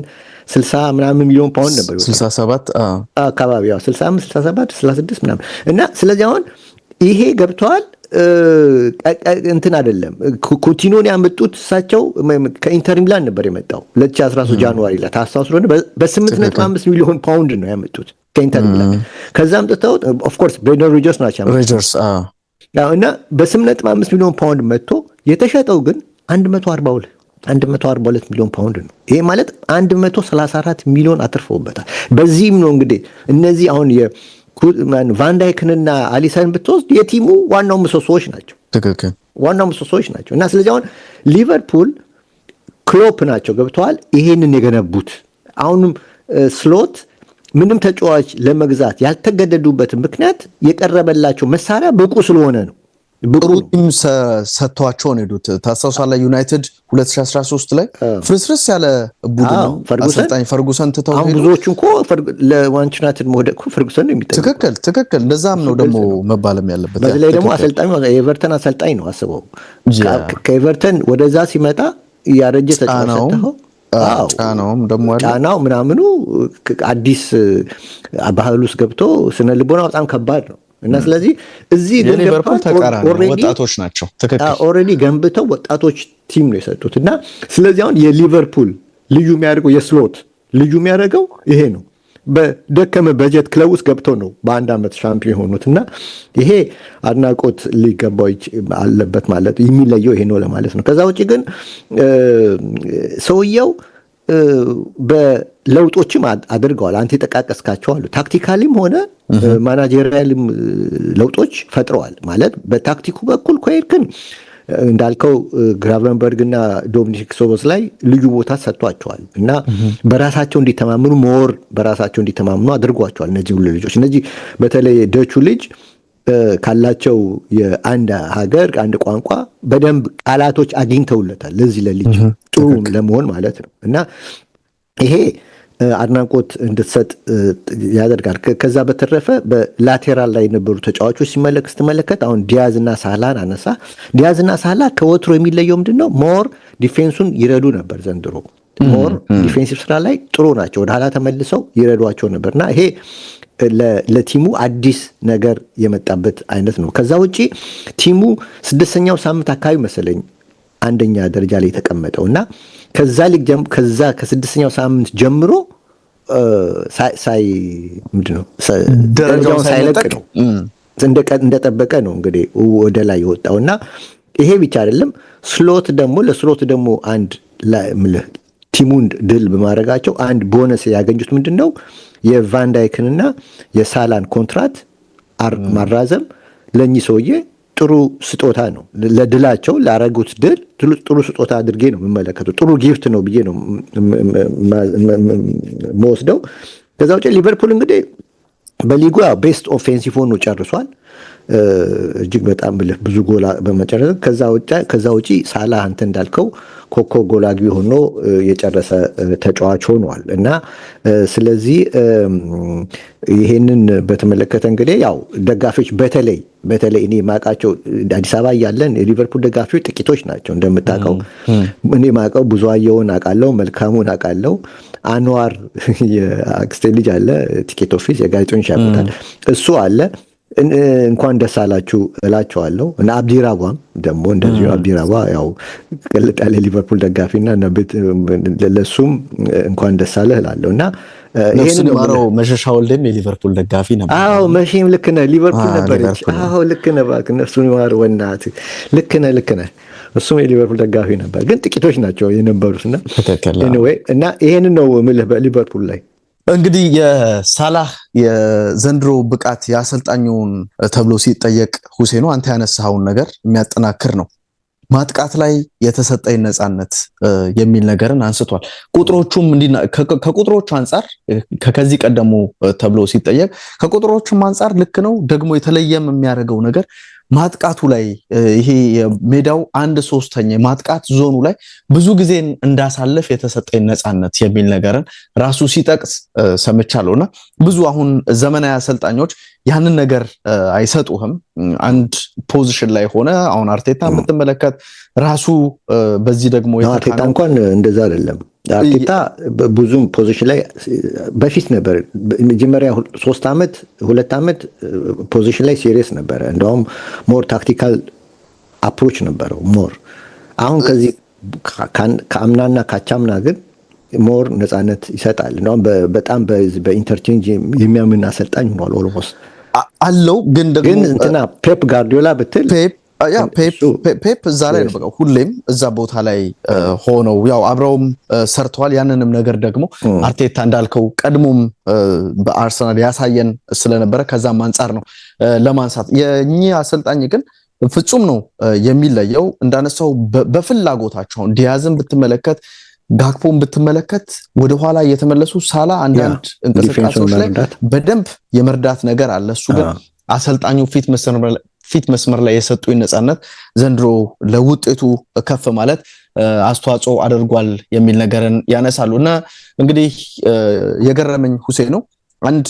Speaker 4: 60 ምናምን ሚሊዮን ፓውንድ ነበር
Speaker 3: 67
Speaker 4: አካባቢ 65 67 66 ምናምን እና ስለዚህ አሁን ይሄ ገብተዋል እንትን አይደለም። ኩቲኖን ያመጡት እሳቸው ከኢንተር ሚላን ነበር የመጣው 2013 ጃንዋሪ ላይ ታስታውስ ስለሆነ በ8.5 ሚሊዮን ፓውንድ ነው ያመጡት ከኢንተር ሚላን። ከዛም አምጥተው ኦፍ ኮርስ ብሬንደን ሮጀርስ ናቸው እና በ8.5 ሚሊዮን ፓውንድ መጥቶ የተሸጠው ግን 142 ሚሊዮን ፓውንድ ነው። ይሄ ማለት 134 ሚሊዮን አትርፈውበታል። በዚህም ነው እንግዲህ እነዚህ አሁን ቫንዳይክንና አሊሰን ብትወስድ የቲሙ ዋናው ምሰሶዎች ናቸው።
Speaker 3: ትክክል፣
Speaker 4: ዋናው ምሰሶዎች ናቸው እና ስለዚህ አሁን ሊቨርፑል ክሎፕ ናቸው ገብተዋል ይሄንን የገነቡት። አሁንም ስሎት ምንም ተጫዋች ለመግዛት ያልተገደዱበትን ምክንያት የቀረበላቸው መሳሪያ ብቁ ስለሆነ ነው።
Speaker 3: ጥሩ ቲም ሰጥቷቸውን ሄዱት። ታስታውሳለህ ዩናይትድ 2013 ላይ ፍርስርስ ያለ ቡድን ነው አሰልጣኝ ፈርጉሰን ትተው ሄዱ።
Speaker 4: ብዙዎቹ እኮ ለማንቸስተር ዩናይትድ መውደቅ ፈርጉሰን ነው የሚጠብቁት።
Speaker 3: ትክክል እንደዛም ነው ደግሞ መባለም ያለበት።
Speaker 4: በተለይ ደግሞ አሰልጣኙ የኤቨርተን አሰልጣኝ ነው። አስበው ከኤቨርተን ወደዛ ሲመጣ ያረጀ ተጫዋች ሰጥተው ጫናው ምናምኑ አዲስ ባህል ውስጥ ገብቶ ስነ ልቦና በጣም ከባድ ነው እና ስለዚህ እዚህ
Speaker 3: ሊቨርፑል ተቃራኒ ወጣቶች ናቸው።
Speaker 4: ኦልሬዲ ገንብተው ወጣቶች ቲም ነው የሰጡት እና ስለዚህ አሁን የሊቨርፑል ልዩ የሚያደርገው የስሎት ልዩ የሚያደርገው ይሄ ነው። በደከመ በጀት ክለብ ውስጥ ገብተው ነው በአንድ ዓመት ሻምፒዮን የሆኑት እና ይሄ አድናቆት ሊገባው አለበት ማለት የሚለየው ይሄ ነው ለማለት ነው። ከዛ ውጭ ግን ሰውየው በለውጦችም አድርገዋል። አንተ የጠቃቀስካቸው አሉ። ታክቲካሊም ሆነ ማናጀሪያልም ለውጦች ፈጥረዋል። ማለት በታክቲኩ በኩል ኮይርክን እንዳልከው ግራቨንበርግ እና ዶሚኒክ ሶቦስ ላይ ልዩ ቦታ ሰጥቷቸዋል እና በራሳቸው እንዲተማምኑ አድርጓቸዋል። እነዚህ ሁሉ ልጆች እነዚህ በተለይ ደቹ ልጅ ካላቸው የአንድ ሀገር አንድ ቋንቋ በደንብ ቃላቶች አግኝተውለታል ለዚህ ለልጅ ጥሩ ለመሆን ማለት ነው እና ይሄ አድናቆት እንድትሰጥ ያደርጋል። ከዛ በተረፈ በላቴራል ላይ የነበሩ ተጫዋቾች ስትመለከት አሁን ዲያዝና ሳላን አነሳ። ዲያዝና ሳላ ከወትሮ የሚለየው ምንድነው? ሞር ዲፌንሱን ይረዱ ነበር ዘንድሮ ሞር ዲፌንሲቭ ስራ ላይ ጥሩ ናቸው። ወደ ኋላ ተመልሰው ይረዷቸው ነበርና ይሄ ለቲሙ አዲስ ነገር የመጣበት አይነት ነው። ከዛ ውጪ ቲሙ 6ኛው ሳምንት አካባቢ መሰለኝ አንደኛ ደረጃ ላይ የተቀመጠው እና ከዛ ከ6ኛው ሳምንት ጀምሮ ደረጃውን ሳይለቅ ነው እንደጠበቀ ነው እንግዲህ ወደ ላይ የወጣው እና ይሄ ብቻ አይደለም። ለስሎት ደግሞ አንድ ቲሙን ድል በማድረጋቸው አንድ ቦነስ ያገኙት ምንድነው የቫንዳይክንና የሳላን ኮንትራት ማራዘም ለኚህ ሰውዬ ጥሩ ስጦታ ነው። ለድላቸው ላረጉት ድል ጥሩ ስጦታ አድርጌ ነው የምመለከተው። ጥሩ ጊፍት ነው ብዬ ነው መወስደው። ከዛ ውጭ ሊቨርፑል እንግዲህ በሊጉ ቤስት ኦፌንሲቭ ሆኖ ጨርሷል። እጅግ በጣም ብዙ ጎል በመጨረስ ከዛ ውጪ ሳላህ አንተ እንዳልከው ኮከብ ጎል አግቢ ሆኖ የጨረሰ ተጫዋች ሆኗል እና ስለዚህ ይሄንን በተመለከተ እንግዲህ ያው ደጋፊዎች በተለይ እኔ ማቃቸው አዲስ አበባ ያለን የሊቨርፑል ደጋፊዎች ጥቂቶች ናቸው። እንደምታውቀው እኔ ማቃው ብዙአየውን አውቃለሁ፣ መልካሙን አውቃለሁ፣ አንዋር የአክስቴ ልጅ አለ ቲኬት ኦፊስ የጋዜጠኞች ያውቁታል፣ እሱ አለ። እንኳን ደስ አላችሁ እላቸዋለሁ እና አብዲራባም ደግሞ እንደዚሁ አብዲራባ ያው ቀልጥ ያለ ሊቨርፑል ደጋፊና ለሱም እንኳን ደስ አለህ እላለሁ እና
Speaker 3: ይሄን ማረው መሸሻ ወልደም የሊቨርፑል ደጋፊ ነበር።
Speaker 4: አዎ መቼም ልክ ነህ፣ ሊቨርፑል ነበር። አዎ ልክ ነህ፣ እባክህ እነሱን ማረው ወናት። ልክ ነህ። እሱም የሊቨርፑል ደጋፊ ነበር፣ ግን ጥቂቶች ናቸው የነበሩትና ኤኒዌይ እና ይሄንን ነው የምልህ በሊቨርፑል ላይ
Speaker 3: እንግዲህ የሳላህ የዘንድሮ ብቃት የአሰልጣኙን ተብሎ ሲጠየቅ ሁሴኑ አንተ ያነሳውን ነገር የሚያጠናክር ነው። ማጥቃት ላይ የተሰጠኝ ነፃነት የሚል ነገርን አንስቷል። ቁጥሮቹም ከቁጥሮቹ አንፃር ከዚህ ቀደሙ ተብሎ ሲጠየቅ ከቁጥሮቹም አንፃር ልክ ነው። ደግሞ የተለየም የሚያደርገው ነገር ማጥቃቱ ላይ ይሄ የሜዳው 1/3 ማጥቃት ዞኑ ላይ ብዙ ጊዜ እንዳሳለፍ የተሰጠኝ ነፃነት የሚል ነገርን ራሱ ሲጠቅስ ሰምቻለሁና ብዙ አሁን ዘመናዊ አሰልጣኞች ያንን ነገር አይሰጡህም። አንድ ፖዚሽን ላይ ሆነ አሁን አርቴታ የምትመለከት ራሱ በዚህ ደግሞ
Speaker 4: አርቴታ እንኳን እንደዛ አይደለም። አርቴታ ብዙም ፖዚሽን ላይ በፊት ነበር። መጀመሪያ 2 ዓመት ፖዚሽን ላይ ሲሪየስ ነበረ። እንደውም ሞር ታክቲካል አፕሮች ነበረው ሞር። አሁን ከዚህ ከአምናና ካቻምና ግን ሞር ነፃነት ይሰጣል። እንደውም በጣም በኢንተርቼንጅ የሚያምን አሰልጣኝ ሆኗል። ኦልሞስት
Speaker 3: አለው ግን
Speaker 4: እንትና ፔፕ ጋርዲዮላ ብትል
Speaker 3: ፔፕ እዛ ላይ ነው በቃ ሁሌም እዛ ቦታ ላይ ሆነው ያው አብረውም ሰርተዋል። ያንንም ነገር ደግሞ አርቴታ እንዳልከው ቀድሞም በአርሰናል ያሳየን ስለነበረ ከዛም አንፃር ነው ለማንሳት። የኚህ አሰልጣኝ ግን ፍጹም ነው የሚለየው። እንዳነሳው በፍላጎታቸው ዲያዝን ብትመለከት ጋክፖን ብትመለከት ወደኋላ እየተመለሱ ሳላ አንዳንድ እንቅስቃሴዎች ላይ በደንብ የመርዳት ነገር አለ። እሱ ግን አሰልጣኙ ፊት መስመር ላይ የሰጡኝ ነፃነት ዘንድሮ ለውጤቱ ከፍ ማለት አስተዋጽኦ አድርጓል የሚል ነገርን ያነሳሉ እና እንግዲህ የገረመኝ ሁሴን ነው አንድ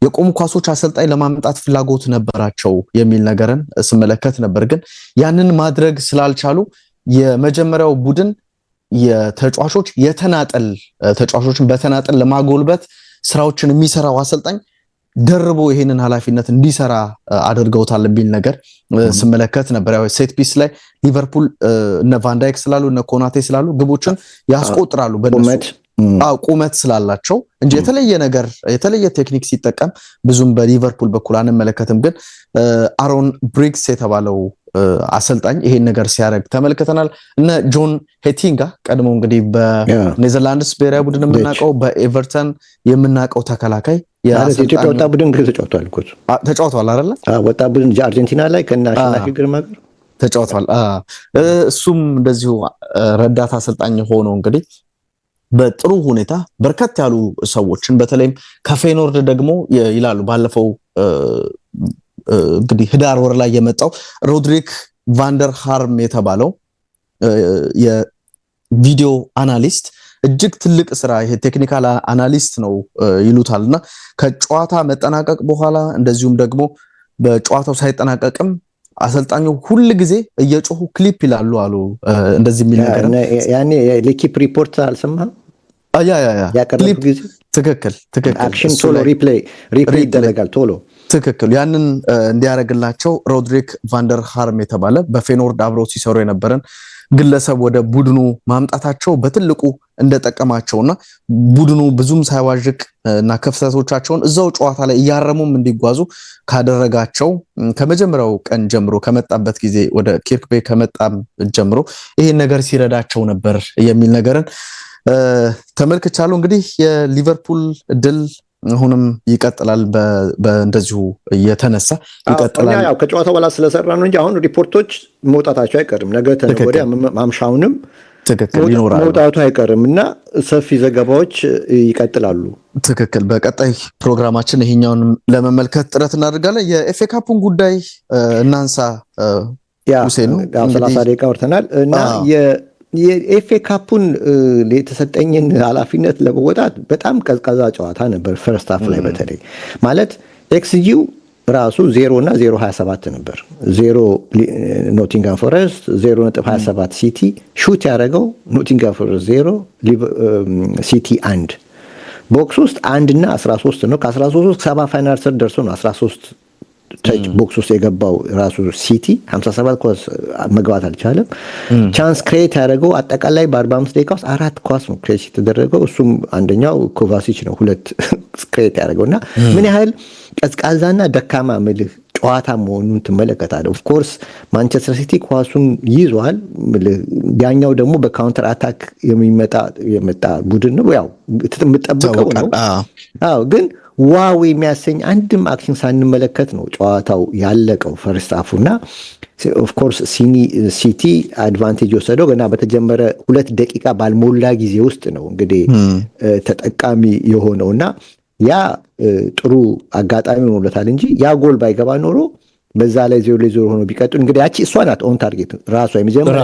Speaker 3: የቆሙ ኳሶች አሰልጣኝ ለማምጣት ፍላጎት ነበራቸው የሚል ነገርን ስመለከት ነበር። ግን ያንን ማድረግ ስላልቻሉ የመጀመሪያው ቡድን የተጫዋቾች ተጫዋቾችን በተናጠል ለማጎልበት ስራዎችን የሚሰራው አሰልጣኝ ደርቦ ይሄንን ኃላፊነት እንዲሰራ አድርገውታል የሚል ነገር ስመለከት ነበር። ያው ሴት ፒስ ላይ ሊቨርፑል እነ ቫንዳይክ ስላሉ እነ ኮናቴ ስላሉ ግቦችን ያስቆጥራሉ በእነሱ ቁመት ስላላቸው እንጂ የተለየ ቴክኒክ ሲጠቀም ብዙም በሊቨርፑል በኩል አንመለከትም። ግን አሮን ብሪግስ የተባለው አሰልጣኝ ይሄን ነገር ሲያደርግ ተመልክተናል። እነ ጆን ሄቲንጋ ቀድሞ እንግዲህ በኔዘርላንድስ ብሔራዊ ቡድን የምናውቀው በኤቨርተን የምናውቀው ተከላካይ
Speaker 4: የኢትዮጵያ ወጣት ቡድን ተጫውቷል አይደለ? ወጣት ቡድን አርጀንቲና ላይ ከና አሸናፊ ግርማ ጋር
Speaker 3: ተጫውቷል። እሱም እንደዚሁ ረዳት አሰልጣኝ ሆኖ እንግዲህ በጥሩ ሁኔታ በርከት ያሉ ሰዎችን በተለይም ከፌኖርድ ደግሞ ይላሉ ባለፈው እንግዲህ ህዳር ወር ላይ የመጣው ሮድሪክ ቫንደር ሃርም የተባለው የቪዲዮ አናሊስት እጅግ ትልቅ ስራ ይሄ ቴክኒካል አናሊስት ነው ይሉታልና ከጨዋታ መጠናቀቅ በኋላ እንደዚሁም ደግሞ በጨዋታው ሳይጠናቀቅም አሰልጣኙ ሁል ጊዜ እየጮሁ ክሊፕ ይላሉ አሉ እንደዚህ የሚል ነገር
Speaker 4: ያኔ ለኪፕ ሪፖርት አልሰማህም?
Speaker 3: ክሊፕ ትክክል
Speaker 4: አክሽን ቶሎ ሪፕሌይ ይደረጋል ቶሎ
Speaker 3: ትክክል ያንን እንዲያረግላቸው ሮድሪክ ቫንደር ሃርም የተባለ በፌኖርድ አብረው ሲሰሩ የነበረን ግለሰብ ወደ ቡድኑ ማምጣታቸው በትልቁ እንደጠቀማቸውና ቡድኑ ብዙም ሳይዋዥቅ እና ክፍተቶቻቸውን እዛው ጨዋታ ላይ እያረሙም እንዲጓዙ ካደረጋቸው ከመጀመሪያው ቀን ጀምሮ ከመጣበት ጊዜ ወደ ኪርክቤ ከመጣም ጀምሮ ይሄን ነገር ሲረዳቸው ነበር የሚል ነገርን ተመልክቻለሁ። እንግዲህ የሊቨርፑል ድል አሁንም ይቀጥላል በእንደዚሁ እየተነሳ ይቀጥላል።
Speaker 4: ያው ከጨዋታው በኋላ ስለሰራ ነው እንጂ አሁን ሪፖርቶች መውጣታቸው አይቀርም። ነገ ተነገወዲያ ማምሻውንም
Speaker 3: ትክክል ይኖራሉ
Speaker 4: መውጣቱ አይቀርም እና ሰፊ ዘገባዎች ይቀጥላሉ።
Speaker 3: ትክክል በቀጣይ ፕሮግራማችን ይሄኛውን ለመመልከት ጥረት እናደርጋለን። የኤፍኤ ካፑን ጉዳይ እናንሳ። ሁሴን
Speaker 4: 30 ደቂቃ ወርተናል እና የኤፍኤ ካፑን የተሰጠኝን ኃላፊነት ለመወጣት በጣም ቀዝቃዛ ጨዋታ ነበር። ፈርስት ሃፍ ላይ በተለይ ማለት ኤክስጂው ራሱ 0 እና 0.27 ነበር። 0 ኖቲንጋም ፎረስት 0.27 ሲቲ ሹት ያደረገው ኖቲንጋም ፎረስት 0 ሲቲ 1 ቦክስ ውስጥ 1 እና 13 ነው። ከ13 70 ፋይናል ሰርድ ደርሶ ነው 13 ተች ቦክስ ውስጥ የገባው ራሱ ሲቲ 57 ኳስ መግባት አልቻለም። ቻንስ ክሬት ያደረገው አጠቃላይ በ45 ደቂቃ ውስጥ 4 ኳስ ነው ክሬት የተደረገው። እሱም አንደኛው ኮቫሲች ነው 2 ክሬት ያደረገውና ምን ያህል ቀዝቃዛና ደካማ ምልህ ጨዋታ መሆኑን ትመለከታለህ። ኦፍ ኮርስ ማንቸስተር ሲቲ ኳሱን ይዟል። ያኛው ደግሞ በካውንተር አታክ የመጣ ቡድን ነው። ያው የምጠብቀው ነው። አዎ ግን ዋው የሚያሰኝ አንድም አክሽን ሳንመለከት ነው ጨዋታው ያለቀው ፈርስት ሃፉና ኦፍ ኮርስ ሲቲ አድቫንቴጅ ወሰደው። ገና በተጀመረ 2 ደቂቃ ባልሞላ ጊዜ ውስጥ ነው እንግዲህ ተጠቃሚ የሆነውና ያ ጥሩ አጋጣሚ ሆኖለታል እንጂ ያ ጎል ባይገባ ኖሮ በዛ ላይ 0-0 ሆኖ ቢቀጥል እንግዲህ ያቺ እሷ ናት ኦን ታርጌት ራሷ የመጀመሪያ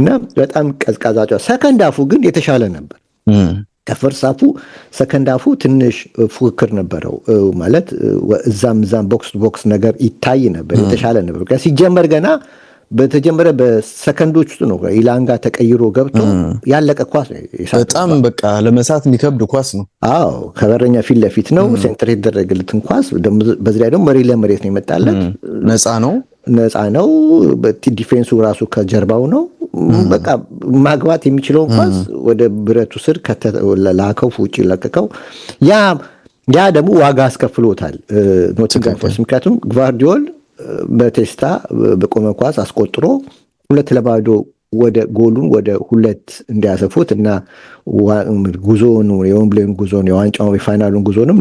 Speaker 4: እና በጣም ቀዝቃዛ ጨዋታ። ሰከንድ ሃፉ ግን የተሻለ ነበር። ከፈርስት ሃፉ ሰከንድ ሃፉ ትንሽ ፉክክር ነበረው ማለት እዛም ቦክስ ቦክስ ነገር ይታይ ነበር፣ የተሻለ ነበር። ሲጀመር ገና በተጀመረ በሰከንዶች ውስጥ ነው ኢላንጋ ተቀይሮ ገብቶ ያለቀ ኳስ ነው።
Speaker 3: በጣም በቃ ለመሳት የሚከብድ ኳስ ነው።
Speaker 4: አዎ ከበረኛ ፊት ለፊት ነው ሴንተር የተደረገለትን ኳስ በዚህ ላይ ደግሞ መሬት ለመሬት ነው የመጣለት። ነፃ ነው። ዲፌንሱ ራሱ ከጀርባው ነው። በቃ ማግባት የሚችለውን ኳስ ወደ ብረቱ ስር ከተላከው ውጪ ለቀቀው። ያ ደግሞ ዋጋ አስከፍሎታል ኖቲንጋም ፎረስት። ምክንያቱም ግቫርዲዮል በቴስታ በቆመ ኳስ አስቆጥሮ 2-0 ወደ ጎሉን ወደ 2 እንዲያሰፉት እና ጉዞውን የዌምብሌን ጉዞን የዋንጫውን የፋይናሉን ጉዞንም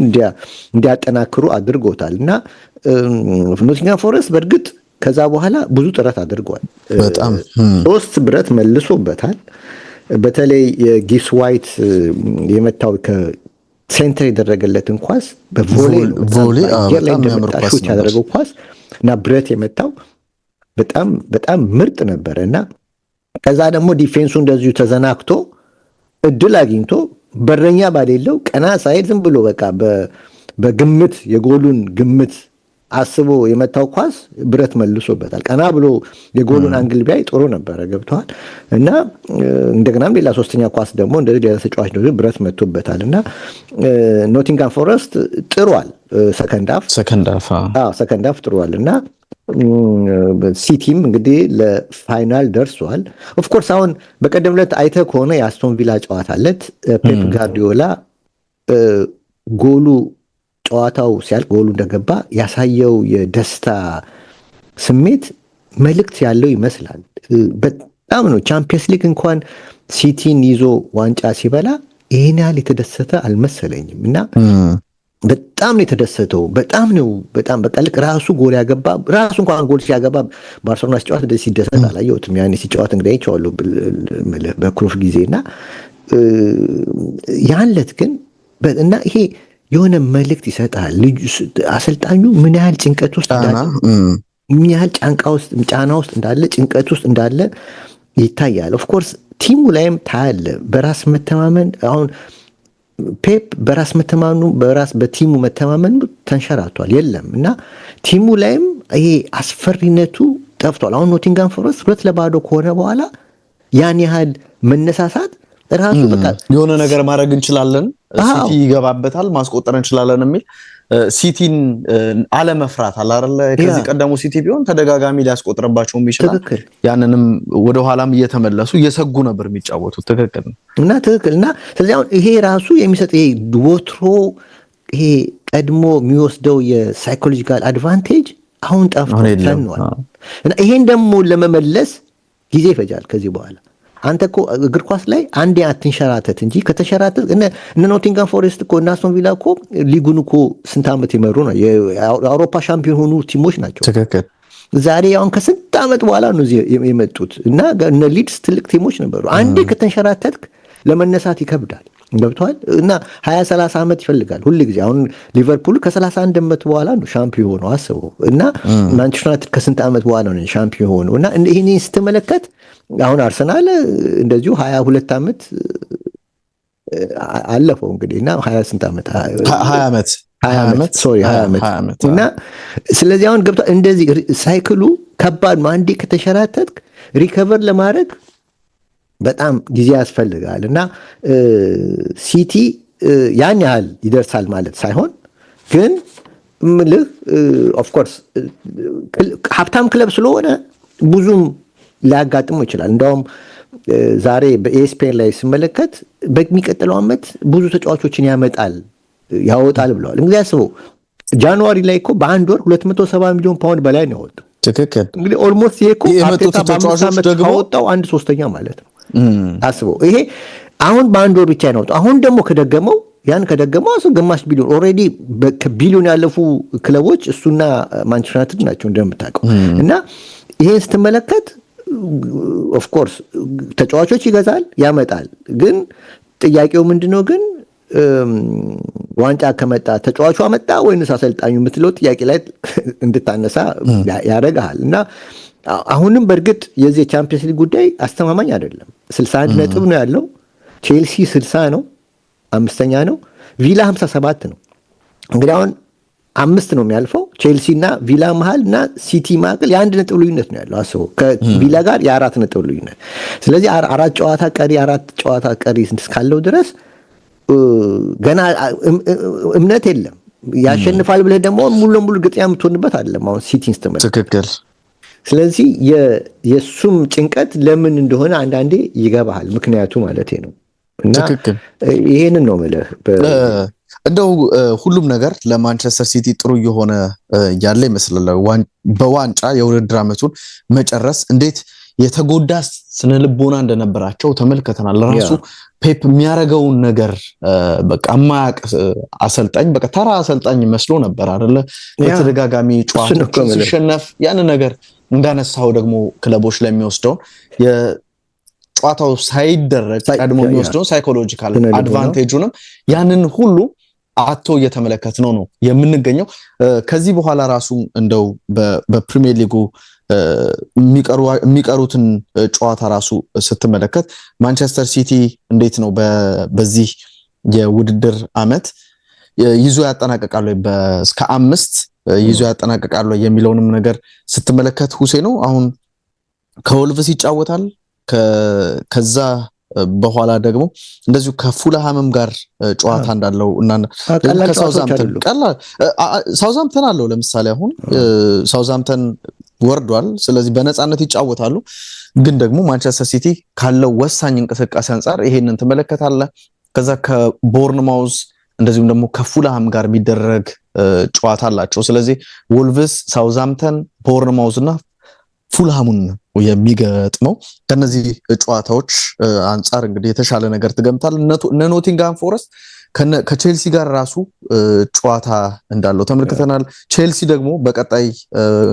Speaker 4: እንዲያጠናክሩ አድርጎታል እና ኖቲንጋም ፎረስት በእርግጥ ከዛ በኋላ ብዙ ጥረት አድርጓል።
Speaker 3: በጣም
Speaker 4: 3 ብረት መልሶበታል። በተለይ የጊብስ ዋይት የመታው ከሴንተር የደረገለትን ኳስ በቮሌ ሹት ያደረገው ኳስ እና ብረት የመታው በጣም ምርጥ ነበረ እና ከዛ ደግሞ ዲፌንሱ እንደዚሁ ተዘናክቶ እድል አግኝቶ በረኛ ባሌለው ቀና ሳይል ዝም ብሎ በቃ በግምት የጎሉን ግምት አስቦ የመታው ኳስ ብረት መልሶበታል። ቀና ብሎ የጎሉን አንግል ቢያይ ጥሩ ነበረ ገብቷል እና እንደገናም ሌላ 3ኛ ኳስ ደግሞ እንደዚህ ሌላ ተጫዋች ነው ብረት መጥቶበታል እና ኖቲንጋም ፎረስት ጥሯል። ሰከንድ ሃፍ ጥሯል እና ሲቲም እንግዲህ ለፋይናል ደርሷል። ኦፍ ኮርስ አሁን በቀደም ዕለት አይተህ ከሆነ የአስቶን ቪላ ጨዋታ ዕለት ፔፕ ጋርዲዮላ ጎሉ ጨዋታው ሲያልቅ ጎሉ እንደገባ ያሳየው የደስታ ስሜት መልእክት ያለው ይመስላል። በጣም ነው። ቻምፒየንስ ሊግ እንኳን ሲቲን ይዞ ዋንጫ ሲበላ ይሄን ያህል የተደሰተ አልመሰለኝም እና በጣም ነው የተደሰተው። በጣም በቃ ልክ ራሱ ጎል ያገባ ራሱ እንኳን ጎል ሲያገባ ባርሴሎና ሲጫወት እንደዚህ ሲደሰት አላየሁትም። ያኔ ሲጫወት እንግዲህ አይቼዋለሁ በክሩፍ ጊዜና ያንለት ግን እና ይሄ የሆነ መልእክት ይሰጣል። አሰልጣኙ ምን ያህል ጭንቀት ውስጥ እንዳለ ምን ያህል ጫና ውስጥ እንዳለ ጭንቀት ውስጥ እንዳለ ይታያል። ኦፍ ኮርስ ቲሙ ላይም ታያለ። በራስ መተማመን አሁን ፔፕ በራስ መተማመኑ በቲሙ መተማመኑ ተንሸራቷል የለም እና ቲሙ ላይም ይሄ አስፈሪነቱ ጠፍቷል። አሁን ኖቲንጋም ፎረስት 2-0 ከሆነ በኋላ ያን ያህል መነሳሳት ራሱ በቃ
Speaker 3: የሆነ ነገር ማድረግ እንችላለን፣ ሲቲ ይገባበታል፣ ማስቆጠር እንችላለን የሚል ሲቲን አለመፍራት አለ አይደለ? ከዚህ ቀደሙ ሲቲ ቢሆን ተደጋጋሚ ሊያስቆጥርባቸው ይችላል። ያንንም ወደ ኋላም እየተመለሱ እየሰጉ ነበር የሚጫወቱት። ትክክል
Speaker 4: እና ስለዚህ አሁን ይሄ ራሱ የሚሰጥ ይሄ ወትሮ ይሄ ቀድሞ የሚወስደው የሳይኮሎጂካል አድቫንቴጅ አሁን ጠፍቷል። እና ይሄን ደግሞ ለመመለስ ጊዜ ይፈጃል ከዚህ በኋላ። አንተ እኮ እግር ኳስ ላይ አንዴ አትንሸራተት እንጂ ከተሸራተት እነ ኖቲንጋም ፎሬስት እኮ እና አስቶን ቪላ እኮ ሊጉን እኮ ስንት ዓመት የመሩ ነው፣ የአውሮፓ ሻምፒዮን ሆኑ ቲሞች ናቸው።
Speaker 3: ትክክል።
Speaker 4: ዛሬ አሁን ከስንት ዓመት በኋላ ነው የመጡት እና እነ ሊድስ ትልቅ ቲሞች ነበሩ። አንዴ ከተንሸራተትክ ለመነሳት ይከብዳል። ገብቷል። እና 20-30 ዓመት ይፈልጋል ሁሉ ጊዜ። አሁን ሊቨርፑል ከ31 ዓመት በኋላ ነው ሻምፒዮን ሆነው አስበው። እና ማንቸስተር ዩናይትድ ከስንት ዓመት በኋላ ነው ሻምፒዮን ሆነው። እና ይሄን ስትመለከት አሁን አርሰናል እንደዚሁ 22 ዓመት አለፈው እንግዲህ እና 20 ዓመት እና ስለዚህ አሁን ገብቷል። እንደዚህ ሳይክሉ ከባድ ነው። አንዴ ከተሸራተትክ ሪከቨር ለማድረግ በጣም ጊዜ ያስፈልጋል። እና ሲቲ ያን ያህል ይደርሳል ማለት ሳይሆን ግን ምልህ ኦፍ ኮርስ ሀብታም ክለብ ስለሆነ ብዙም ሊያጋጥመው ይችላል። እንደውም ዛሬ በኤስፔን ላይ ስመለከት በሚቀጥለው ዓመት ብዙ ተጫዋቾችን ያወጣል ብለዋል። እንግዲህ አስበው ጃንዋሪ ላይ እኮ በአንድ ወር 270 ሚሊዮን ፓውንድ በላይ ነው ያወጣው።
Speaker 3: ትክክል።
Speaker 4: እንግዲህ ኦልሞስት ይሄ እኮ አርቴታ በ5 ዓመት ካወጣው 1/3 ማለት ነው። አስበው ይሄ አሁን በአንድ ወር ብቻ ነው። አሁን ደግሞ ከደገመው ግማሽ ቢሊዮን ኦልሬዲ ከቢሊዮን ያለፉ ክለቦች እሱና ማንቸስተር ዩናይትድ ናቸው እንደምታውቀው። እና ይሄን ስትመለከት ኦፍ ኮርስ ተጫዋቾች ይገዛል ያመጣል። ግን ጥያቄው ምንድነው ግን ዋንጫ ከመጣ ተጫዋቹ አመጣ ወይንስ አሰልጣኙ የምትለው ጥያቄ ላይ እንድታነሳ ያደርጋል። እና አሁንም በእርግጥ የዚህ የቻምፒየንስ ሊግ ጉዳይ አስተማማኝ አይደለም። 61 ነጥብ ነው ያለው። ቼልሲ 60 ነው፣ 5ኛ ነው። ቪላ 57 ነው። እንግዲህ አሁን 5 ነው የሚያልፈው ቼልሲ እና ቪላ መሃል እና ሲቲ መካከል የ1 ነጥብ ልዩነት ነው ያለው። አስበው ከቪላ ጋር የ4 ነጥብ ልዩነት። ስለዚህ 4 ጨዋታ ቀሪ እስካለው ድረስ ገና እምነት የለም። ያሸንፋል ብለህ ደግሞ ሙሉ ለሙሉ ግጥያ የምትሆንበት አይደለም አሁን ሲቲን ስትመለከት።
Speaker 3: ትክክል።
Speaker 4: ስለዚህ የሱም ጭንቀት ለምን እንደሆነ አንዳንዴ ይገባሃል፣ ምክንያቱ ማለት ነው። እና ይሄንን ነው የምልህ።
Speaker 3: እንደው ሁሉም ነገር ለማንቸስተር ሲቲ ጥሩ እየሆነ ያለ ይመስላል። በዋንጫ የውድድር ዓመቱን መጨረስ እንዴት የተጎዳ ስነልቦና እንደነበራቸው ተመልክተናል። ራሱ ፔፕ የሚያረገውን ነገር በቃ ማያቅ አሰልጣኝ በቃ ተራ አሰልጣኝ መስሎ ነበር አይደለ? በተደጋጋሚ ጨዋታዎች ሲሸነፍ ያን ነገር እንዳነሳው ደግሞ ክለቦች ላይ የሚወስደውን የጨዋታው ሳይደረግ ቀድሞ የሚወስደውን ሳይኮሎጂካል አድቫንቴጁንም ያንን ሁሉ አቶ እየተመለከት ነው የምንገኘው። ከዚህ በኋላ ራሱ እንደው በፕሪሚየር ሊጉ የሚቀሩትን ጨዋታ ራሱ ስትመለከት ማንቸስተር ሲቲ እንዴት ነው በዚህ የውድድር ዓመት ይዞ ያጠናቀቃሉ እስከ 5 ይዞ ያጠናቀቃሉ የሚለውንም ነገር ስትመለከት ሁሴ ነው አሁን ከወልቭስ ይጫወታል። ከዛ በኋላ ደግሞ እንደዚሁ ከፉልሃምም ጋር ጨዋታ እንዳለው እና ሳውዛምፕተን አለው። ለምሳሌ አሁን ሳውዛምፕተን ወርዷል። ስለዚህ በነፃነት ይጫወታሉ። ግን ደግሞ ማንቸስተር ሲቲ ካለው ወሳኝ እንቅስቃሴ አንፃር ይሄንን ትመለከታለህ። ከዛ ከቦርንማውዝ እንደዚሁም ደግሞ ከፉልሃም ጋር የሚደረግ ጨዋታ አላቸው። ስለዚህ ወልቭስ፣ ሳውዛምፕተን፣ ቦርንማውዝ እና ፉልሃሙን የሚገጥመው ከነዚህ ጨዋታዎች አንፃር እንግዲህ የተሻለ ነገር ትገምታለህ። እነ ኖቲንጋም ፎረስት ከቼልሲ ጋር ራሱ ጨዋታ እንዳለው ተመልክተናል። ቼልሲ ደግሞ በቀጣይ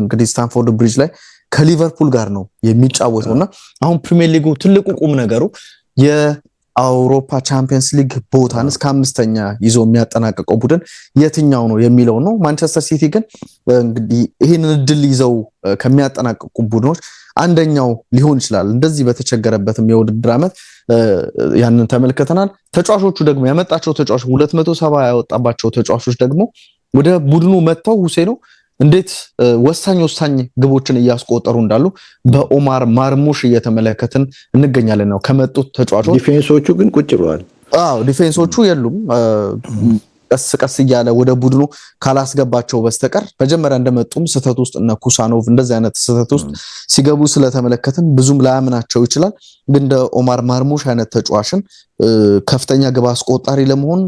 Speaker 3: እንግዲህ ስታንፎርድ ብሪጅ ላይ ከሊቨርፑል ጋር ነው የሚጫወተውና አሁን ፕሪሚየር ሊጉ ትልቁ ቁም ነገሩ የአውሮፓ ቻምፒየንስ ሊግ ቦታን እስከ 5ኛ ይዞ የሚያጠናቀቀው ቡድን የትኛው ነው የሚለው ነው። ማንቸስተር ሲቲ ግን እንግዲህ ይህንን እድል ይዘው ከሚያጠናቀቁ ቡድኖች አንደኛው ሊሆን ይችላል። እንደዚህ በተቸገረበትም የውድድር ዓመት ያንን ተመልክተናል። ተጫዋቾቹ ደግሞ ያመጣቸው ተጫዋቾች 270 ያወጣባቸው ተጫዋቾች ደግሞ ወደ ቡድኑ መጥተው ሁሴ ነው እንዴት ወሳኝ ግቦችን እያስቆጠሩ እንዳሉ በኦማር ማርሙሽ እየተመለከትን እንገኛለን ነው ከመጡት ተጫዋቾች።
Speaker 4: ዲፌንሶቹ ግን ቁጭ ብለዋል።
Speaker 3: ዲፌንሶቹ የሉም። ቀስ እያለ ወደ ቡድኑ ካላስገባቸው በስተቀር መጀመሪያ እንደመጡም ስህተት ውስጥ እነ ኩሳኖቭ እንደዚህ አይነት ስህተት ውስጥ ሲገቡ ስለተመለከትን ብዙም ላያምናቸው ይችላል። ግን እንደ ኦማር ማርሙሽ አይነት ተጫዋችን ከፍተኛ ግብ አስቆጣሪ ለመሆን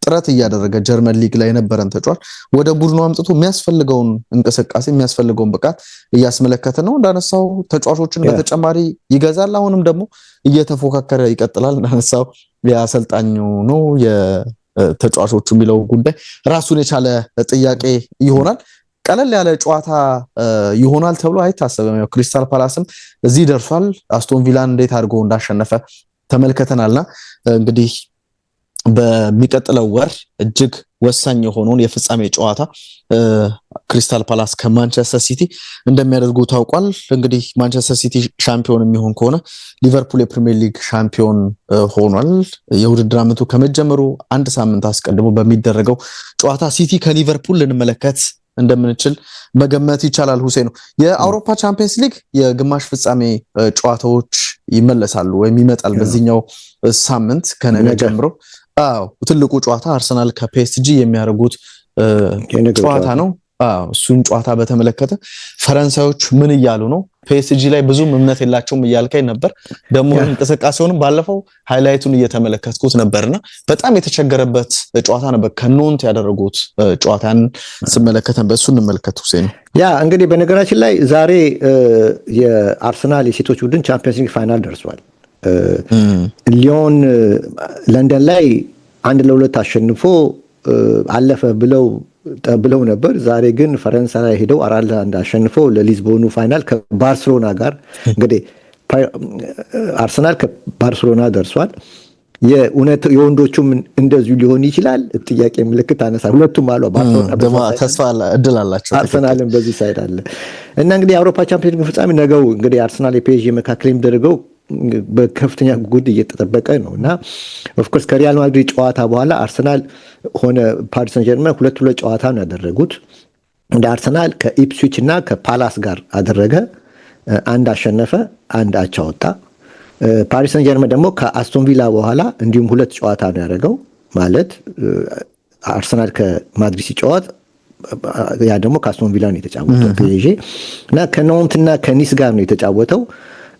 Speaker 3: ጥረት እያደረገ ጀርመን ሊግ ላይ የነበረን ተጫዋች ወደ ቡድኑ አምጥቶ የሚያስፈልገውን እንቅስቃሴ የሚያስፈልገውን ብቃት እያስመለከተ ነው። እንዳነሳው ተጫዋቾችን በተጨማሪ ይገዛል። አሁንም ደግሞ እየተፎካከረ ይቀጥላል። እንዳነሳው የአሰልጣኙ ነው የተጫዋቾቹ የሚለው ጉዳይ ራሱን የቻለ ጥያቄ ይሆናል። ቀለል ያለ ጨዋታ ይሆናል ተብሎ አይታሰብም። ያው ክሪስታል ፓላስም እዚህ ደርሷል። አስቶን ቪላን እንዴት አድርጎ እንዳሸነፈ ተመልክተናልና እንግዲህ በሚቀጥለው ወር እጅግ ወሳኝ የሆነውን የፍጻሜ ጨዋታ ክሪስታል ፓላስ ከማንቸስተር ሲቲ እንደሚያደርጉ ታውቋል። እንግዲህ ማንቸስተር ሲቲ ሻምፒዮን የሚሆን ከሆነ ሊቨርፑል የፕሪሚየር ሊግ ሻምፒዮን ሆኗል። የውድድር ዓመቱ ከመጀመሩ አንድ ሳምንት አስቀድሞ በሚደረገው ጨዋታ ሲቲ ከሊቨርፑል ልንመለከት እንደምንችል መገመት ይቻላል። ሁሴን ነው የአውሮፓ ቻምፒየንስ ሊግ የግማሽ ፍጻሜ ጨዋታዎች ይመለሳሉ ወይም ይመጣል በዚህኛው ሳምንት ከነገ ጀምሮ። ትልቁ ጨዋታ አርሰናል ከፒኤስጂ የሚያደርጉት ጨዋታ ነው። እሱን ጨዋታ በተመለከተ ፈረንሳዮች ምን እያሉ ነው? ፒኤስጂ ላይ ብዙም እምነት የላቸውም እያልከኝ ነበር። ደግሞ እንቅስቃሴውንም ባለፈው ሃይላይቱን እየተመለከትኩት ነበርና በጣም የተቸገረበት ጨዋታ ነበር። ከኖንት ያደረጉት ጨዋታን ስመለከተን በእሱ እንመለከት። ሁሴን
Speaker 4: ያ እንግዲህ በነገራችን ላይ ዛሬ የአርሰናል የሴቶች ቡድን ቻምፒየንስ ሊግ ፋይናል ደርሷል። ሊዮን ለንደን ላይ 1-2 አሸንፎ አለፈ ብለው ነበር። ዛሬ ግን ፈረንሳይ ላይ ሄደው 4-1 አሸንፈው ለሊዝቦኑ ፋይናል ከባርሴሎና ጋር እንግዲህ አርሰናል ከባርሴሎና ደርሷል። የወንዶቹም እንደዚሁ ሊሆን ይችላል ጥያቄ ምልክት አነሳ። ሁለቱም አሉ
Speaker 3: ባርሴሎና ተስፋ እድል አላቸው።
Speaker 4: አርሰናልም በዚህ ሳይድ አለ እና እንግዲህ የአውሮፓ ቻምፒየንስ ሊግ ፍጻሜ ነገው እንግዲህ አርሰናል የፒኤስጂ መካከል የሚደረገው በከፍተኛ ጉጉት እየተጠበቀ ነው እና ኦፍኮርስ ከሪያል ማድሪድ ጨዋታ በኋላ አርሰናል ሆነ ፓሪስ ሰን ጀርመን 2-2 ጨዋታ ነው ያደረጉት። እንደ አርሰናል ከኢፕስዊች እና ከፓላስ ጋር አደረገ፣ 1 አሸነፈ፣ 1 አቻ ወጣ። ፓሪስ ሰን ጀርመን ደግሞ ከአስቶን ቪላ በኋላ እንዲሁም 2 ጨዋታ ነው ያደረገው። ማለት አርሰናል ከማድሪድ ሲጫወት ያ ደግሞ ከአስቶን ቪላ ነው የተጫወተው ፒኤስጂ እና ከኖንት እና ከኒስ ጋር ነው የተጫወተው።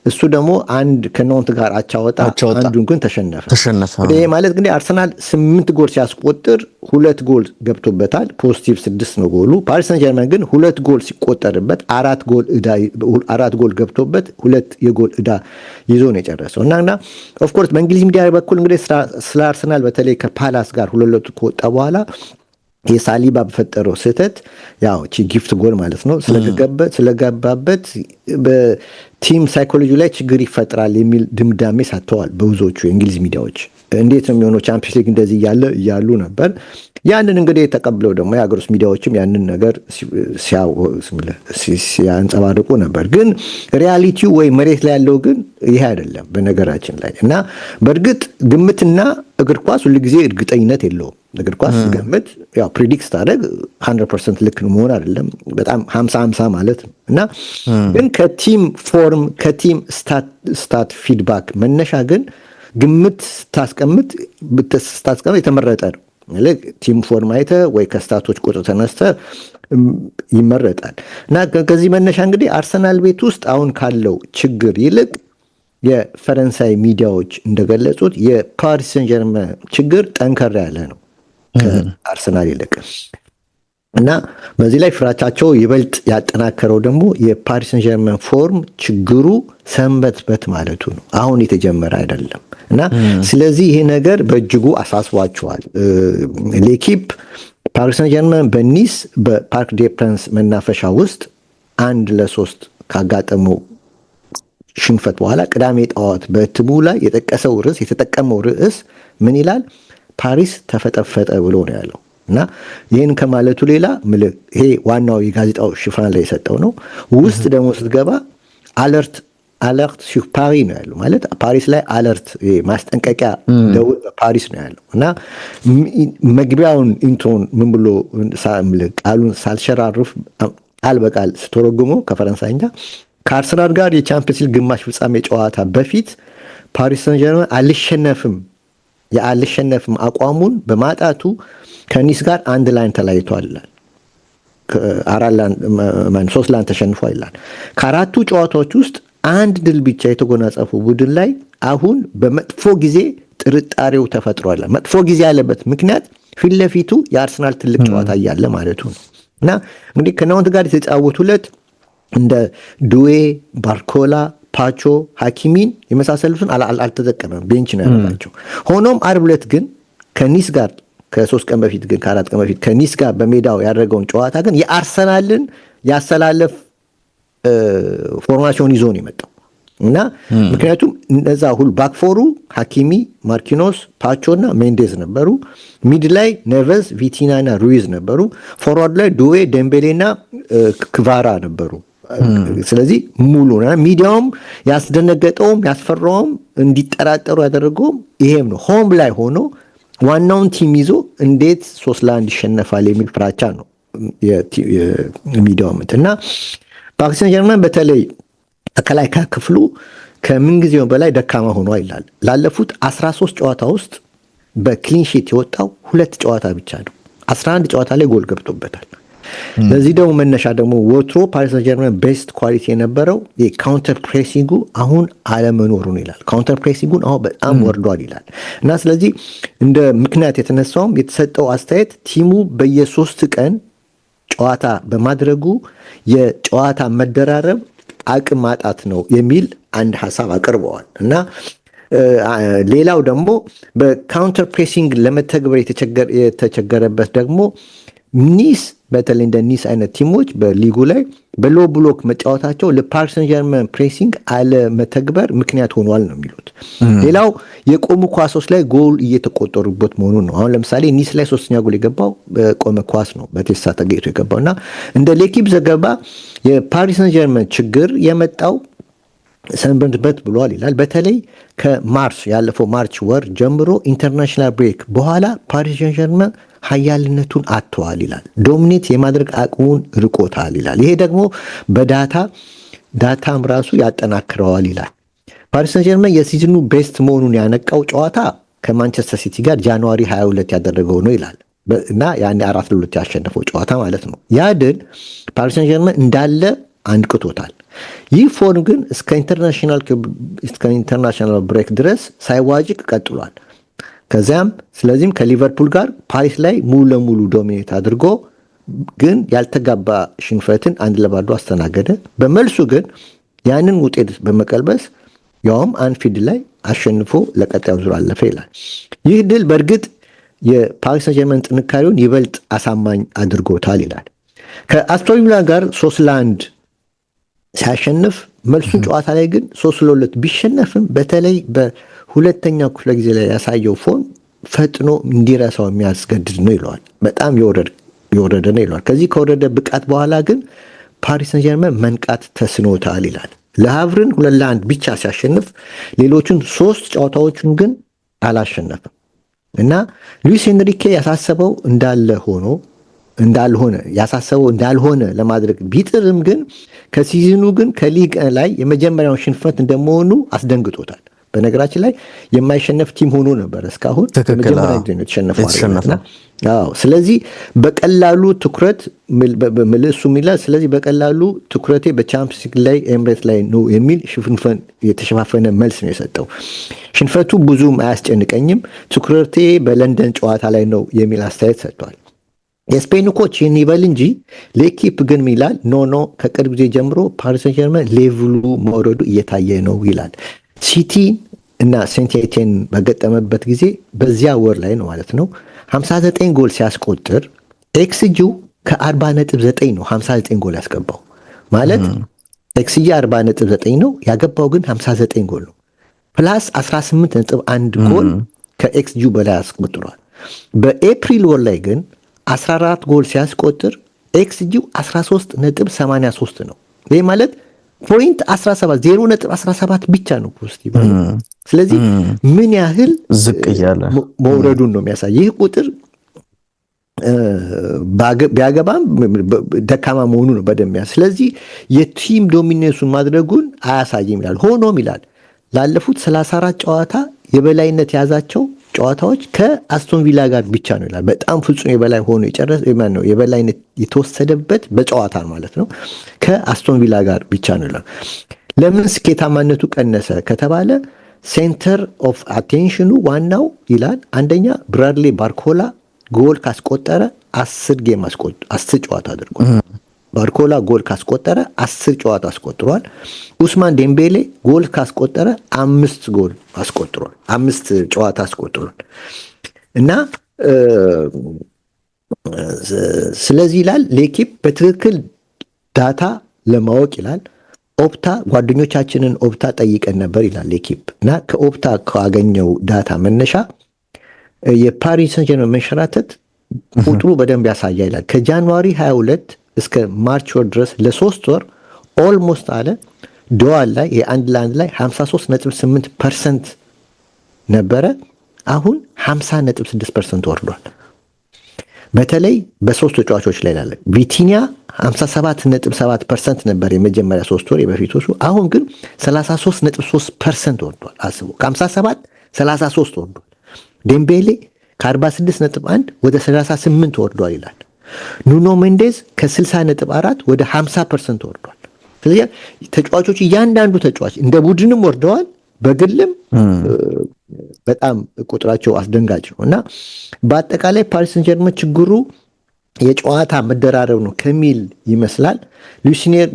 Speaker 4: እሱ ደግሞ 1 ከኖንት ጋር አቻ ወጣ፣ አንዱን ግን ተሸነፈ። ይሄ ማለት ግን አርሰናል 8 ጎል ሲያስቆጥር 2 ጎል ገብቶበታል። ፖዚቲቭ 6 ነው ጎሉ። ፓሪስ ሰን ጀርመን ግን 2 ጎል ሲቆጠርበት 4 ጎል ገብቶበት 2 የጎል ዕዳ ይዞ ነው የጨረሰው እና ኦፍ ኮርስ በእንግሊዝ ሚዲያ በኩል እንግዲህ ስለ አርሰናል በተለይ ከፓላስ ጋር 2-2 ከወጣ በኋላ የሳሊባ በፈጠረው ስህተት ያው ጊፍት ጎል ማለት ነው ስለገባበት በቲም ሳይኮሎጂ ላይ ችግር ይፈጥራል የሚል ድምዳሜ ሳተዋል በብዙዎቹ የእንግሊዝ ሚዲያዎች። እንዴት ነው የሚሆነው ቻምፒየንስ ሊግ እንደዚህ እያሉ ነበር። ያንን እንግዲህ ተቀብለው ደግሞ የሀገር ውስጥ ሚዲያዎችም ያንን ነገር ሲያንጸባርቁ ነበር። ግን ሪያሊቲው ወይ መሬት ላይ ያለው ግን ይሄ አይደለም በነገራችን ላይ እና በእርግጥ ግምትና እግር ኳስ ሁሉ ጊዜ እርግጠኝነት የለውም። እግር ኳስ ገምት ያው ፕሪዲክት ታደርግ 100% ልክ መሆን አይደለም፣ በጣም 50-50 ማለት ነው እና ግን ከቲም ፎርም ከቲም ስታት ፊድባክ መነሻ ግን ግምት ስታስቀምጥ የተመረጠ ነው። ቲም ፎርም አይተህ ወይ ከስታቶች ቁጥር ተነስተህ ይመረጣል እና ከዚህ መነሻ እንግዲህ አርሰናል ቤት ውስጥ አሁን ካለው ችግር ይልቅ የፈረንሳይ ሚዲያዎች እንደገለጹት የፓሪስ ሰን ጀርመን ችግር ጠንከር ያለ ነው ከአርሰናል ይልቅ እና በዚህ ላይ ፍራቻቸው ይበልጥ ያጠናከረው ደግሞ የፓሪስ ሰን ጀርመን ፎርም ችግሩ ሰንበትበት ማለቱ ነው። አሁን የተጀመረ አይደለም እና ስለዚህ ይሄ ነገር በእጅጉ አሳስቧቸዋል። ሌኪፕ ፓሪስ ሰን ጀርመን በኒስ በፓርክ ዴ ፕራንስ መናፈሻ ውስጥ 1-3 ካጋጠመው ሽንፈት በኋላ ቅዳሜ ጠዋት በእትሙ ላይ የተጠቀመው ርዕስ ምን ይላል? ፓሪስ ተፈጠፈጠ ብሎ ነው ያለው እና ይህን ከማለቱ ሌላ ይሄ ዋናው የጋዜጣው ሽፋን ላይ የሰጠው ነው። ውስጥ ደግሞ ስትገባ አለርት አለርት ሱር ፓሪ ነው ያለው። ማለት ፓሪስ ላይ አለርት ማስጠንቀቂያ ደውል በፓሪስ ነው ያለው እና መግቢያውን ኢንትሮን ምን ብሎ ቃሉን ሳልሸራርፍ ቃል በቃል ስተረጉሞ ከፈረንሳይኛ ከአርሰናል ጋር የቻምፒየንስ ሊግ ግማሽ ፍጻሜ ጨዋታ በፊት ፓሪስ ሰን ጀርመን አልሸነፍም አቋሙን በማጣቱ ከኒስ ጋር አንድ ላይን ተለያይቷል ይላል። 3-1 ተሸንፏል ይላል። ከአራቱ ጨዋታዎች ውስጥ አንድ ድል ብቻ የተጎናጸፉ ቡድን ላይ አሁን በመጥፎ ጊዜ ጥርጣሬው ተፈጥሯል። መጥፎ ጊዜ ያለበት ምክንያት ፊት ለፊቱ የአርሰናል ትልቅ ጨዋታ እያለ ማለቱ ነው እና እንግዲህ ከናውንት ጋር የተጫወቱለት እንደ ዱዌ፣ ባርኮላ፣ ፓቾ፣ ሀኪሚን የመሳሰሉትን አልተጠቀመም፣ ቤንች ነው ያደረጋቸው። ሆኖም ዓርብ ዕለት ግን ከኒስ ጋር ከ4 ቀን በፊት ከኒስ ጋር በሜዳው ያደረገውን ጨዋታ ግን የአርሰናልን ያሰላለፍ ፎርማሲዮን ይዞ ነው የመጣው እና ምክንያቱም እነዛ ሁሉ ባክፎሩ ሀኪሚ፣ ማርኪኖስ፣ ፓቾ እና ሜንዴዝ ነበሩ። ሚድ ላይ ኔቨዝ፣ ቪቲና እና ሩይዝ ነበሩ። ፎርዋርድ ላይ ዱዌ፣ ደምቤሌ እና ክቫራ ነበሩ። ስለዚህ ሙሉ ሚዲያውም ያስደነገጠውም ያስፈራውም እንዲጠራጠሩ ያደረገውም ይሄም ነው። ሆም ላይ ሆኖ ዋናውን ቲም ይዞ እንዴት 3-1 ይሸነፋል የሚል ፍራቻ ነው የሚዲያው እና ፓሪስ ሰን ጀርመን በተለይ ተከላካይ ክፍሉ ከምንጊዜው በላይ ደካማ ሆኖ ይላል። ላለፉት 13 ጨዋታ ውስጥ በክሊንሺት የወጣው 2 ጨዋታ ብቻ ነው። 11 ጨዋታ ላይ ጎል ገብቶበታል። ለዚህ ደግሞ መነሻ ደግሞ ወትሮ ፓሪስ ሰን ጀርመን ቤስት ኳሊቲ የነበረው የካውንተር ፕሬሲንጉ አሁን አለመኖሩን ይላል። ካውንተር ፕሬሲንጉን አሁን በጣም ወርዷል ይላል እና ስለዚህ እንደ ምክንያት የተነሳውም የተሰጠው አስተያየት ቲሙ በየ3 ቀን ጨዋታ በማድረጉ የጨዋታ መደራረብ አቅም ማጣት ነው የሚል አንድ ሀሳብ አቅርበዋል እና ሌላው ደግሞ በካውንተር ፕሬሲንግ ለመተግበር የተቸገረበት ደግሞ ኒስ በተለይ እንደ ኒስ አይነት ቲሞች በሊጉ ላይ በሎ ብሎክ መጫወታቸው ለፓሪስ ሰን ጀርመን ፕሬሲንግ አለመተግበር ምክንያት ሆኗል ነው የሚሉት። ሌላው የቆሙ ኳሶች ላይ ጎል እየተቆጠሩበት መሆኑን ነው። አሁን ለምሳሌ ኒስ ላይ 3ኛ ጎል የገባው በቆመ ኳስ ነው፣ በቴሳ ተገይቶ የገባው እና እንደ ሌኪፕ ዘገባ የፓሪስ ሰን ጀርመን ችግር የመጣው ሰንበርንበት ብሏል ይላል። በተለይ ያለፈው ማርች ወር ጀምሮ ኢንተርናሽናል ብሬክ በኋላ ፓሪስ ሰን ጀርመን ሀያልነቱን አጥተዋል ይላል። ዶሚኔት የማድረግ አቅሙን ርቆታል ይላል። ይሄ ደግሞ በዳታም ራሱ ያጠናክረዋል ይላል። ፓሪስ ሰን ጀርመን የሲዝኑ ቤስት መሆኑን ያነቃው ጨዋታ ከማንቸስተር ሲቲ ጋር ጃንዋሪ 22 ያደረገው ነው ይላል እና ያኔ 4-2 ያሸነፈው ጨዋታ ማለት ነው። ያ ድል ፓሪስ ሰን ጀርመን እንዳለ አንቅቶታል። ይህ ፎርም ግን እስከ ኢንተርናሽናል ብሬክ ድረስ ሳይዋጅቅ ቀጥሏል። ስለዚህም ከሊቨርፑል ጋር ፓሪስ ላይ ሙሉ ለሙሉ ዶሚኔት አድርጎ ግን ያልተጋባ ሽንፈትን 1-0 አስተናገደ። በመልሱ ግን ያንን ውጤት በመቀልበስ ያውም አንፊልድ ላይ አሸንፎ ለቀጣዩ ዙር አለፈ ይላል። ይህ ድል በእርግጥ የፓሪስ ሰን ጀርመን ጥንካሬውን ይበልጥ አሳማኝ አድርጎታል ይላል። ከአስቶን ቪላ ጋር 3-1 ሲያሸንፍ መልሱን ጨዋታ ላይ ግን 3-2 ቢሸነፍም በተለይ በሁለተኛው ክፍለ ጊዜ ላይ ያሳየው ፎን ፈጥኖ እንዲረሳው የሚያስገድድ ነው ይለዋል። በጣም የወረደ ነው ይለዋል። ከዚህ ከወረደ ብቃት በኋላ ግን ፓሪስ ሰን ጀርመን መንቃት ተስኖታል ይላል። ለሃቭርን 2-1 ብቻ ሲያሸንፍ ሌሎቹን 3 ጨዋታዎቹን ግን አላሸነፈም እና ሉዊስ ኤንሪኬ ያሳሰበው እንዳልሆነ ለማድረግ ቢጥርም ግን ከሲዝኑ ግን ከሊግ ላይ የመጀመሪያውን ሽንፈት እንደመሆኑ አስደንግጦታል። በነገራችን ላይ የማይሸነፍ ቲም ሆኖ ነበር እስካሁን መጀመሪያ ጊዜ ነው የተሸነፈው። ስለዚህ በቀላሉ ትኩረት ምልሱ ሚላ ስለዚህ በቀላሉ ትኩረቴ በቻምፒየንስ ሊግ ላይ ኤምሬት ላይ ነው የሚል የተሸፋፈነ መልስ ነው የሰጠው። ሽንፈቱ ብዙም አያስጨንቀኝም፣ ትኩረቴ በለንደን ጨዋታ ላይ ነው የሚል አስተያየት ሰጥቷል። የስፔኑ ኮች ይህን ይበል እንጂ ሌኪፕ ግን ይላል ኖ ከቅርብ ጊዜ ጀምሮ ፓሪስ ሰን ጀርመን ሌቭሉ መውረዱ እየታየ ነው ይላል። ሲቲ እና ሴንት ኤቲየን በገጠመበት ጊዜ በዚያ ወር ላይ ነው ማለት ነው 59 ጎል ሲያስቆጥር ኤክስጂው ከ40.9 ነው 59 ጎል ያስገባው ማለት ኤክስጂ 40.9 ነው ያገባው ግን 59 ጎል ነው ፕላስ 18.1 ጎል ከኤክስጂው በላይ አስቆጥሯል። በኤፕሪል ወር ላይ ግን 14 ጎል ሲያስቆጥር ኤክስጂው 13.83 ነው። ይህ ማለት ፖይንት 17 0.17 ብቻ ነው ፖዚቲቭ። ስለዚህ ምን ያህል
Speaker 3: ዝቅ እያለ
Speaker 4: መውረዱን ነው የሚያሳይ። ይህ ቁጥር ቢያገባም ደካማ መሆኑ ነው በደንብ ያ። ስለዚህ የቲም ዶሚኔንሱን ማድረጉን አያሳይም ይላል። ሆኖም ይላል ላለፉት 34 ጨዋታ የበላይነት የያዛቸው ጨዋታዎች ከአስቶን ቪላ ጋር ብቻ ነው ይላል። በጣም ፍጹም የበላይ ሆኖ የጨረሰ ነው የበላይነት የተወሰደበት በጨዋታ ማለት ነው ከአስቶን ቪላ ጋር ብቻ ነው ይላል። ለምን ስኬታማነቱ ቀነሰ ከተባለ ሴንተር ኦፍ አቴንሽኑ ዋናው ይላል አንደኛ ብራድሊ ባርኮላ ጎል ካስቆጠረ 10 ጨዋታ አድርጓል። ባርኮላ ጎል ካስቆጠረ 10 ጨዋታ አስቆጥሯል። ኡስማን ዴምቤሌ ጎል ካስቆጠረ 5 ጎል አስቆጥሯል፣ 5 ጨዋታ አስቆጥሯል። እና ስለዚህ ይላል ሌኪፕ በትክክል ዳታ ለማወቅ ይላል ኦፕታ ጓደኞቻችንን ኦፕታ ጠይቀን ነበር ይላል ሌኪፕ። እና ከኦፕታ ካገኘው ዳታ መነሻ የፓሪስ ሰን ጀርመን መንሸራተት ቁጥሩ በደንብ ያሳያ ይላል። ከጃንዋሪ 22 እስከ ማርች ወር ድረስ ለ3 ወር ኦልሞስት አለ ዶዋል ላይ የአንድ ለአንድ ላይ 53.8% ነበረ። አሁን 50.6% ወርዷል። በተለይ በሶስት ተጫዋቾች ላይ ላለ ቪቲኒያ 57.7% ነበር የመጀመሪያ 3 ወር የበፊቶቹ። አሁን ግን 33.3% ወርዷል። አስቡ ከ57 33 ወርዷል። ዴምቤሌ ከ46.1 ወደ 38 ወርዷል ይላል። ኑኖ ሜንዴዝ ከ60.4 ወደ 50% ወርዷል። ስለዚህ ተጫዋቾች እያንዳንዱ ተጫዋች እንደ ቡድንም ወርደዋል፣ በግልም በጣም ቁጥራቸው አስደንጋጭ ነው እና በአጠቃላይ ፓሪስ ሰን ጀርመን ችግሩ የጨዋታ መደራረብ ነው ከሚል ይመስላል።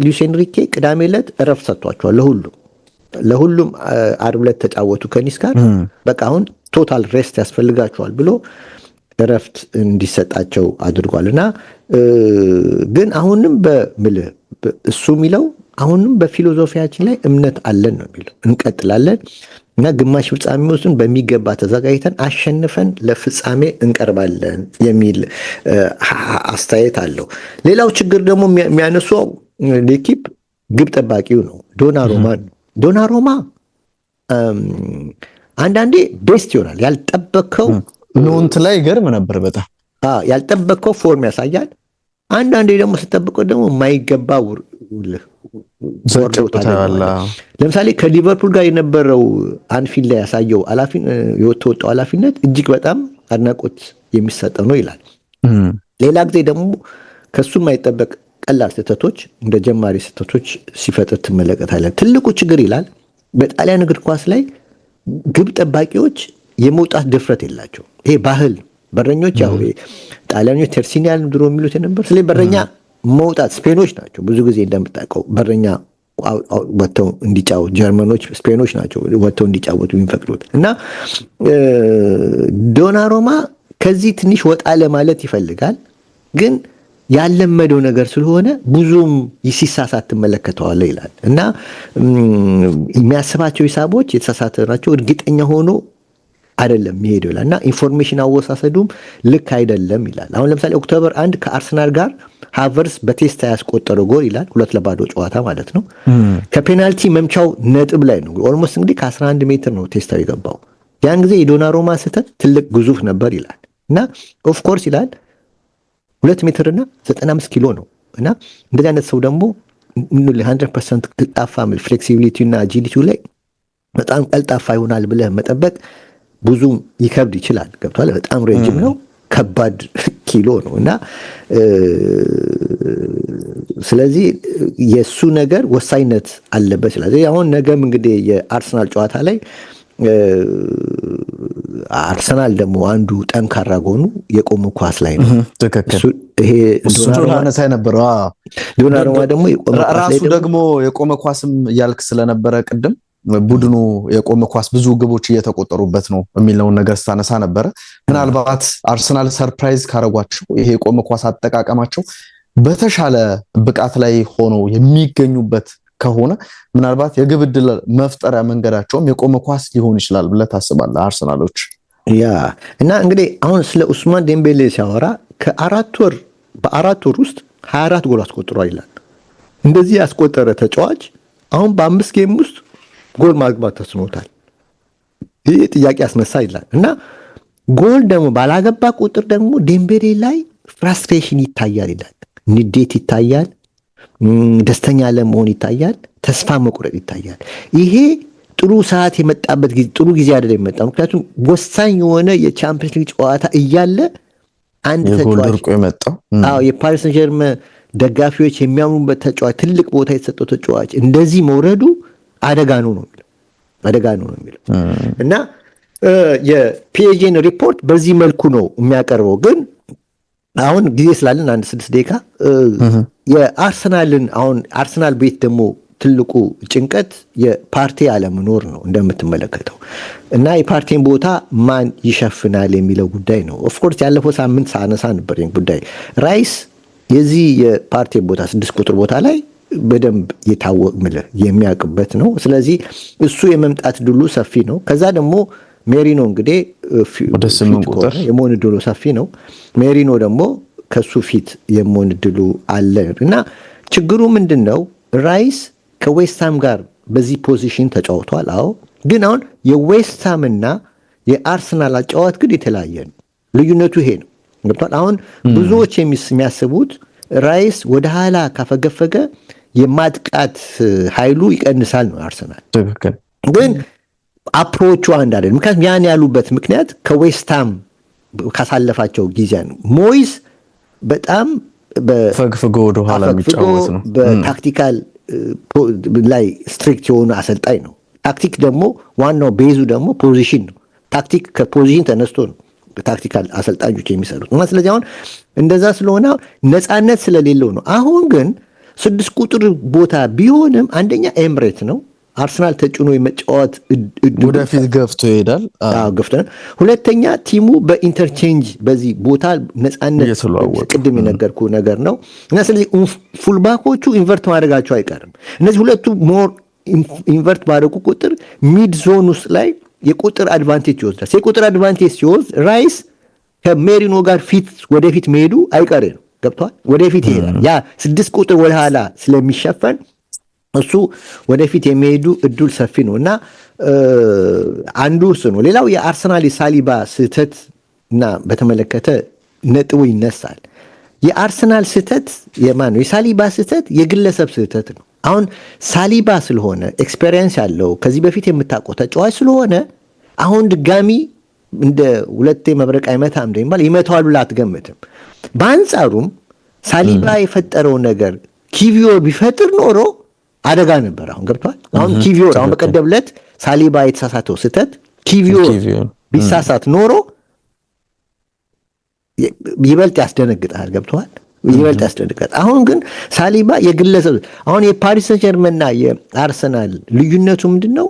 Speaker 4: ሉዊስ ኤንሪኬ ቅዳሜ ዕለት እረፍት ሰጥቷቸዋል ለሁሉም ዓርብ ዕለት ተጫወቱ ከኒስ ጋር። በቃ አሁን ቶታል ሬስት ያስፈልጋቸዋል ብሎ እረፍት እንዲሰጣቸው አድርጓል። እና ግን አሁንም በምልህ እሱ የሚለው አሁንም በፊሎዞፊያችን ላይ እምነት አለን ነው የሚለው። እንቀጥላለን እና ግማሽ ፍጻሜ ውስጥን በሚገባ ተዘጋጅተን አሸንፈን ለፍጻሜ እንቀርባለን የሚል አስተያየት አለው። ሌላው ችግር ደግሞ የሚያነሳው ሌኪፕ ግብ ጠባቂው ነው ዶናሩማ ነው። ዶናሩማ አንዳንዴ ቤስት ይሆናል ያልጠበቀው
Speaker 3: ኖንት ላይ ገርም ነበር በጣም
Speaker 4: ያልጠበቀው ፎርም ያሳያል። አንዳንዴ ደግሞ ስጠብቀው ደግሞ የማይገባ ለምሳሌ ከሊቨርፑል ጋር የነበረው አንፊልድ ላይ ያሳየው የተወጣው ኃላፊነት እጅግ በጣም አድናቆት የሚሰጠው ነው ይላል። ሌላ ጊዜ ደግሞ ከሱ የማይጠበቅ ቀላል ስህተቶች እንደ ጀማሪ ስህተቶች ሲፈጥር ትመለከታለን። ትልቁ ችግር ይላል በጣሊያን እግር ኳስ ላይ ግብ ጠባቂዎች የመውጣት ድፍረት የላቸው። ይሄ ባህል በረኞች ያው ጣሊያኖች ተርሲኒያን ድሮ የሚሉት ነበር። ስለዚህ በረኛ መውጣት ስፔኖች ናቸው ብዙ ጊዜ እንደምታውቀው በረኛ ወጥተው እንዲጫወቱ፣ ጀርመኖች ስፔኖች ናቸው ወጥተው እንዲጫወቱ የሚፈቅዱት። እና ዶናሩማ ከዚህ ትንሽ ወጣ ለማለት ይፈልጋል፣ ግን ያለመደው ነገር ስለሆነ ብዙም ሲሳሳት ትመለከተዋለህ ይላል። እና የሚያስባቸው ሂሳቦች የተሳሳተ ናቸው፣ እርግጠኛ ሆኖ አይደለም የሚሄደው ይላል። እና ኢንፎርሜሽን አወሳሰዱም ልክ አይደለም ይላል። አሁን ለምሳሌ ኦክቶበር 1 ከአርሰናል ጋር ሃቨርስ በቴስታ ያስቆጠረው ጎል ይላል 2-0 ጨዋታ ማለት ነው። ከፔናልቲ መምቻው ነጥብ ላይ ነው። ኦልሞስት እንግዲህ ከ11 ሜትር ነው ቴስታው የገባው። ያን ጊዜ የዶናሩማ ስህተት ትልቅ ግዙፍ ነበር ይላል። እና ኦፍ ኮርስ ይላል 2 ሜትር እና 95 ኪሎ ነው። እና እንደዚህ አይነት ሰው ደግሞ 100% ቀልጣፋ ፍሌክሲቢሊቲ እና አጂሊቲው ላይ በጣም ቀልጣፋ ይሆናል ብለህ መጠበቅ ብዙም ይከብድ ይችላል። ገብቷል። በጣም ረጅም ነው፣ ከባድ ኪሎ ነው። እና ስለዚህ የእሱ ነገር ወሳኝነት አለበት። ስለዚህ አሁን ነገም እንግዲህ የአርሰናል ጨዋታ ላይ አርሰናል ደግሞ አንዱ ጠንካራ ጎኑ የቆመ ኳስ ላይ ነው።
Speaker 3: ይሄ ዶናሩማ ነበረ።
Speaker 4: ዶናሩማ ደግሞ
Speaker 3: ራሱ ደግሞ የቆመ ኳስም እያልክ ስለነበረ ቅድም ቡድኑ የቆመ ኳስ ብዙ ግቦች እየተቆጠሩበት ነው የሚለውን ነገር ስታነሳ ነበረ። ምናልባት አርሰናል ሰርፕራይዝ ካረጓቸው ይሄ የቆመ ኳስ አጠቃቀማቸው በተሻለ ብቃት ላይ ሆነው የሚገኙበት ከሆነ ምናልባት የግብ ዕድል መፍጠሪያ መንገዳቸውም የቆመ ኳስ ሊሆን ይችላል ብለህ ታስባለህ አርሰናሎች?
Speaker 4: ያ እና እንግዲህ አሁን ስለ ኡስማን ዴምቤሌ ሲያወራ በ4 ወር ውስጥ 24 ጎል አስቆጥሯል ይላል። እንደዚህ ያስቆጠረ ተጫዋች አሁን በ5 ጌም ውስጥ ጎል ማግባት ተስኖታል። ይህ ጥያቄ ያስነሳ ይላል እና ጎል ደግሞ ባላገባ ቁጥር ደግሞ ዴምቤሌ ላይ ፍራስትሬሽን ይታያል ይላል። ንዴት ይታያል፣ ደስተኛ ለመሆን ይታያል፣ ተስፋ መቁረጥ ይታያል። ይሄ ጥሩ ሰዓት የመጣበት ጊዜ ጥሩ ጊዜ አይደለም የመጣው። ምክንያቱም ወሳኝ የሆነ የቻምፒየንስ ሊግ ጨዋታ እያለ አንድ ተጫዋች
Speaker 3: የመጣው
Speaker 4: የፓሪስ ሰን ዠርመን ደጋፊዎች የሚያምኑበት ተጫዋች ትልቅ ቦታ የተሰጠው ተጫዋች እንደዚህ መውረዱ አደጋ ነው የሚለው እና የፒኤስጂን ሪፖርት በዚህ መልኩ ነው የሚያቀርበው። ግን አሁን ጊዜ ስላለን 6 ደቂቃ የአርሰናልን አሁን አርሰናል ቤት ደግሞ ትልቁ ጭንቀት የፓርቴ አለመኖር ነው እንደምትመለከተው እና የፓርቴን ቦታ ማን ይሸፍናል የሚለው ጉዳይ ነው። ኦፍኮርስ ያለፈው ሳምንት ሳነሳ ነበር ጉዳይ ራይስ የዚህ የፓርቴ ቦታ 6 ቁጥር ቦታ ላይ በደንብ የታወቅ የሚያውቅበት ነው። ስለዚህ እሱ የመምጣት ድሉ ሰፊ ነው። ከዛ ደግሞ ሜሪኖ እንግዲህ
Speaker 3: ወደ 8 ቁጥር
Speaker 4: የመሆን ድሉ ሰፊ ነው። ሜሪኖ ደግሞ ከሱ ፊት የመሆን ድሉ አለ እና ችግሩ ምንድነው? ራይስ ከዌስትሃም ጋር በዚህ ፖዚሽን ተጫውቷል። አዎ፣ ግን አሁን የዌስትሃም እና የአርሰናል አጫዋት ግን የተለያየ ነው። ልዩነቱ ይሄ ነው። ገብቷል? አሁን ብዙዎች የሚያስቡት ራይስ ወደ ኋላ ካፈገፈገ የማጥቃት ኃይሉ ይቀንሳል ነው አርሰናል። ግን አፕሮቹ አንድ አይደለም። ምክንያቱም ያን ያሉበት ምክንያት ከዌስትሃም ካሳለፋቸው ጊዜ ነው። ሞይስ በጣም
Speaker 3: ፈግፍጎ ወደ ኋላ የሚጫወት ነው።
Speaker 4: በታክቲካል ላይ ስትሪክት የሆኑ አሰልጣኝ ነው። ታክቲክ ደግሞ ዋናው ቤዙ ደግሞ ፖዚሽን ነው። ታክቲክ ከፖዚሽን ተነስቶ ነው ታክቲካል አሰልጣኞች የሚሰሩት እና ስለዚህ አሁን እንደዛ ስለሆነ ነፃነት ስለሌለው ነው። አሁን ግን 6 ቁጥር ቦታ ቢሆንም አንደኛ ኤምሬት ነው። አርሰናል ተጭኖ የመጫወት
Speaker 3: ወደፊት ገፍቶ ይሄዳል።
Speaker 4: ሁለተኛ ቲሙ በኢንተርቼንጅ በዚህ ቦታ ነፃነት ቅድም የነገርኩ ነገር ነው እና ስለዚህ ፉልባኮቹ ኢንቨርት ማድረጋቸው አይቀርም። እነዚህ ሁለቱ ሞር ኢንቨርት ባደረጉ ቁጥር ሚድ ዞን ውስጥ ላይ የቁጥር አድቫንቴጅ ይወስዳል። የቁጥር አድቫንቴጅ ሲወስድ ራይስ ከሜሪኖ ጋር ወደፊት መሄዱ አይቀሬ ነው። ገብቷል? ወደፊት ይሄዳል። ያ 6 ቁጥር ወደ ኋላ ስለሚሸፈን እሱ ወደፊት የሚሄዱ እድል ሰፊ ነው እና አንዱ እሱ ነው። ሌላው የአርሰናል የሳሊባ ስህተት እና በተመለከተ ነጥቡ ይነሳል። የአርሰናል ስህተት የማን ነው? የሳሊባ ስህተት የግለሰብ ስህተት ነው። አሁን ሳሊባ ስለሆነ ኤክስፔሪየንስ ያለው ከዚህ በፊት የምታውቀው ተጫዋች ስለሆነ አሁን ድጋሚ እንደ ሁለቴ መብረቅ አይመታም እንደሚባል ይመታዋል ብለህ አትገምትም። በአንጻሩም ሳሊባ የፈጠረው ነገር ኪቪዮር ቢፈጥር ኖሮ አደጋ ነበር። አሁን ገብቷል። አሁን ኪቪዮር አሁን በቀደም ዕለት ሳሊባ የተሳሳተው ስህተት ኪቪዮር ቢሳሳት ኖሮ ይበልጥ ያስደነግጣል። ገብቷል። ይበልጥ ያስደነግጣል። አሁን ግን ሳሊባ የግለሰብ አሁን የፓሪስ ሰን ዠርመንና የአርሰናል ልዩነቱ ምንድነው?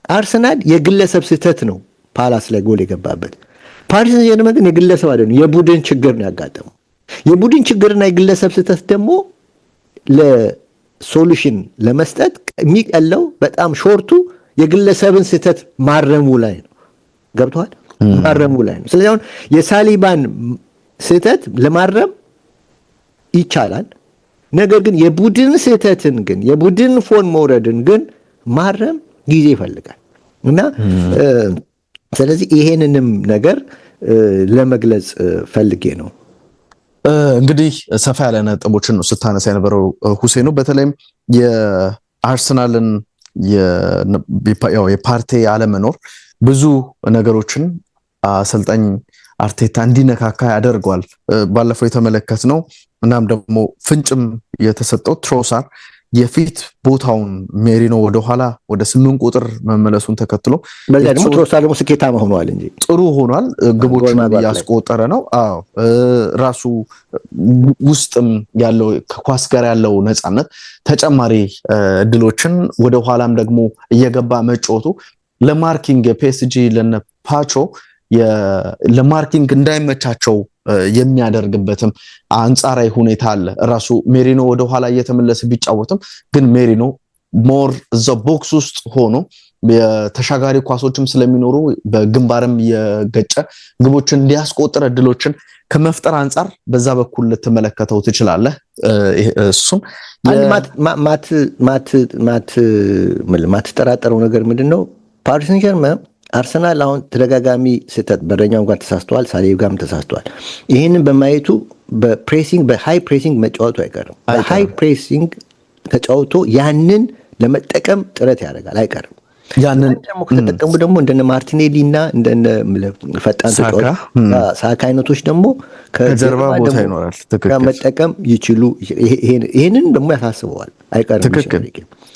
Speaker 4: አርሰናል የግለሰብ ስህተት ነው ፓላስ ላይ ጎል የገባበት። ፓሪስ ሰን ዠርመን ግን የግለሰብ አይደለም፣ የቡድን ችግር ነው ያጋጠመው። የቡድን ችግርና የግለሰብ ስህተት ደግሞ ሶሉሽን ለመስጠት የሚቀለው በጣም ሾርቱ የግለሰብን ስህተት ማረሙ ላይ ነው። ገብቷል? ማረሙ ላይ ነው። ስለዚህ አሁን የሳሊባን ስህተት ለማረም ይቻላል። ነገር ግን የቡድን ስህተትን ግን የቡድን ፎን መውረድን ግን ማረም ጊዜ ይፈልጋል እና ስለዚህ ይሄንንም ነገር ለመግለጽ ፈልጌ ነው።
Speaker 3: እንግዲህ ሰፋ ያለ ነጥቦችን ነው ስታነሳ የነበረው ሁሴኑ። በተለይም የአርሰናልን የፓርቴ አለመኖር ብዙ ነገሮችን አሰልጣኝ አርቴታ እንዲነካካ ያደርገዋል። ባለፈው የተመለከትነው እናም ደግሞ ፍንጭም የተሰጠው ትሮሳር የፊት ቦታውን ሜሪኖ ወደኋላ ወደ 8 ቁጥር መመለሱን ተከትሎ
Speaker 4: በዚያ ደግሞ ትሮሳር ደግሞ ስኬታማ ሆኗል እንጂ ጥሩ
Speaker 3: ሆኗል። ግቦችን ያስቆጠረ ነው። አዎ ራሱ ውስጥም ያለው ከኳስ ጋር ያለው ነፃነት ተጨማሪ እድሎችን ወደኋላም ደግሞ እየገባ መጫወቱ ለማርኪንግ የፒኤስጂ ለነፓቾ ለማርኪንግ እንዳይመቻቸው የሚያደርግበትም አንጻራዊ ሁኔታ አለ። ራሱ ሜሪኖ ወደ ኋላ እየተመለሰ ቢጫወትም ግን ሜሪኖ ሞር እዛው ቦክስ ውስጥ ሆኖ የተሻጋሪ ኳሶችም ስለሚኖሩ በግንባርም የገጨ ግቦችን እንዲያስቆጥር እድሎችን ከመፍጠር አንፃር በዛ በኩል ልትመለከተው ትችላለህ። እሱም
Speaker 4: ማትጠራጠረው ነገር ምንድነው? ፓሪስ ሰን ዠርመን አርሰናል አሁን ተደጋጋሚ ስህተት በረኛው ጋር ተሳስተዋል፣ ሳሌህ ጋርም ተሳስተዋል። ይህንን በማየቱ በሃይ ፕሬሲንግ መጫወቱ አይቀርም። በሃይ ፕሬሲንግ ተጫውቶ ያንን ለመጠቀም ጥረት ያደርጋል አይቀርም። ያንን ደግሞ ከተጠቀሙ ደግሞ እንደነ ማርቲኔሊ እና እንደነ ፈጣን ተጫዋች ሳካ አይነቶች ደግሞ
Speaker 3: ከጀርባ ቦታ ይኖራል
Speaker 4: መጠቀም ይችሉ። ይሄንን ደግሞ ያሳስበዋል አይቀርም።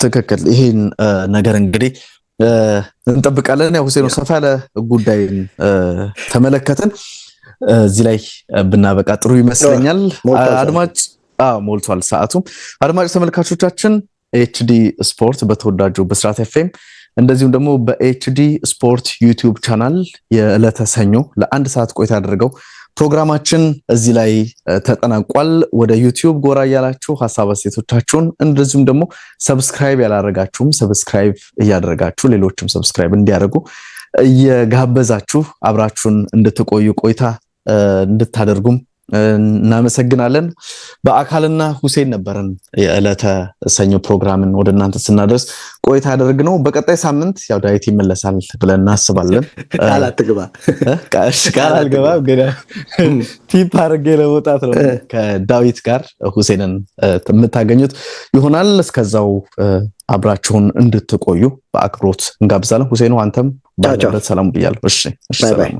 Speaker 3: ትክክል። ይሄን ነገር እንግዲህ እንጠብቃለን። ያው ሁሴን ሰፋ ያለ ጉዳይን ተመለከትን። እዚህ ላይ ብናበቃ ጥሩ ይመስለኛል። አድማጭ ሞልቷል ሰዓቱ። አድማጭ ተመልካቾቻችን ኤችዲ ስፖርት በተወዳጁ በስራት ኤፍኤም እንደዚሁም ደግሞ በኤችዲ ስፖርት ዩቲዩብ ቻናል የዕለተ ሰኞ ለ1 ሰዓት ቆይታ ያደረገው ፕሮግራማችን እዚህ ላይ ተጠናቋል። ወደ ዩቲዩብ ጎራ ያላችሁ ሐሳብ አስተያየቶቻችሁን እንደዚሁም ደግሞ ሰብስክራይብ ያላረጋችሁም ሰብስክራይብ እያደረጋችሁ ሌሎችም ሰብስክራይብ እንዲያደርጉ እየጋበዛችሁ አብራችሁን እንድትቆዩ ቆይታ እንድታደርጉም እናመሰግናለን። በአካልና ሁሴን ነበርን የዕለተ ሰኞ ፕሮግራምን ወደ እናንተ ስናደርስ ቆይታ ያደርግነው። በቀጣይ ሳምንት ያው ዳዊት ይመለሳል ብለን እናስባለን። ቃል አልገባም ግን ቲፕ አድርጌ ለመውጣት ነው። ከዳዊት ጋር ሁሴንን የምታገኙት ይሆናል። እስከዛው አብራችሁን እንድትቆዩ በአክብሮት እንጋብዛለን። ሁሴኑ አንተም ባለበት ሰላም ብያለሁ። እሺ ሰላም።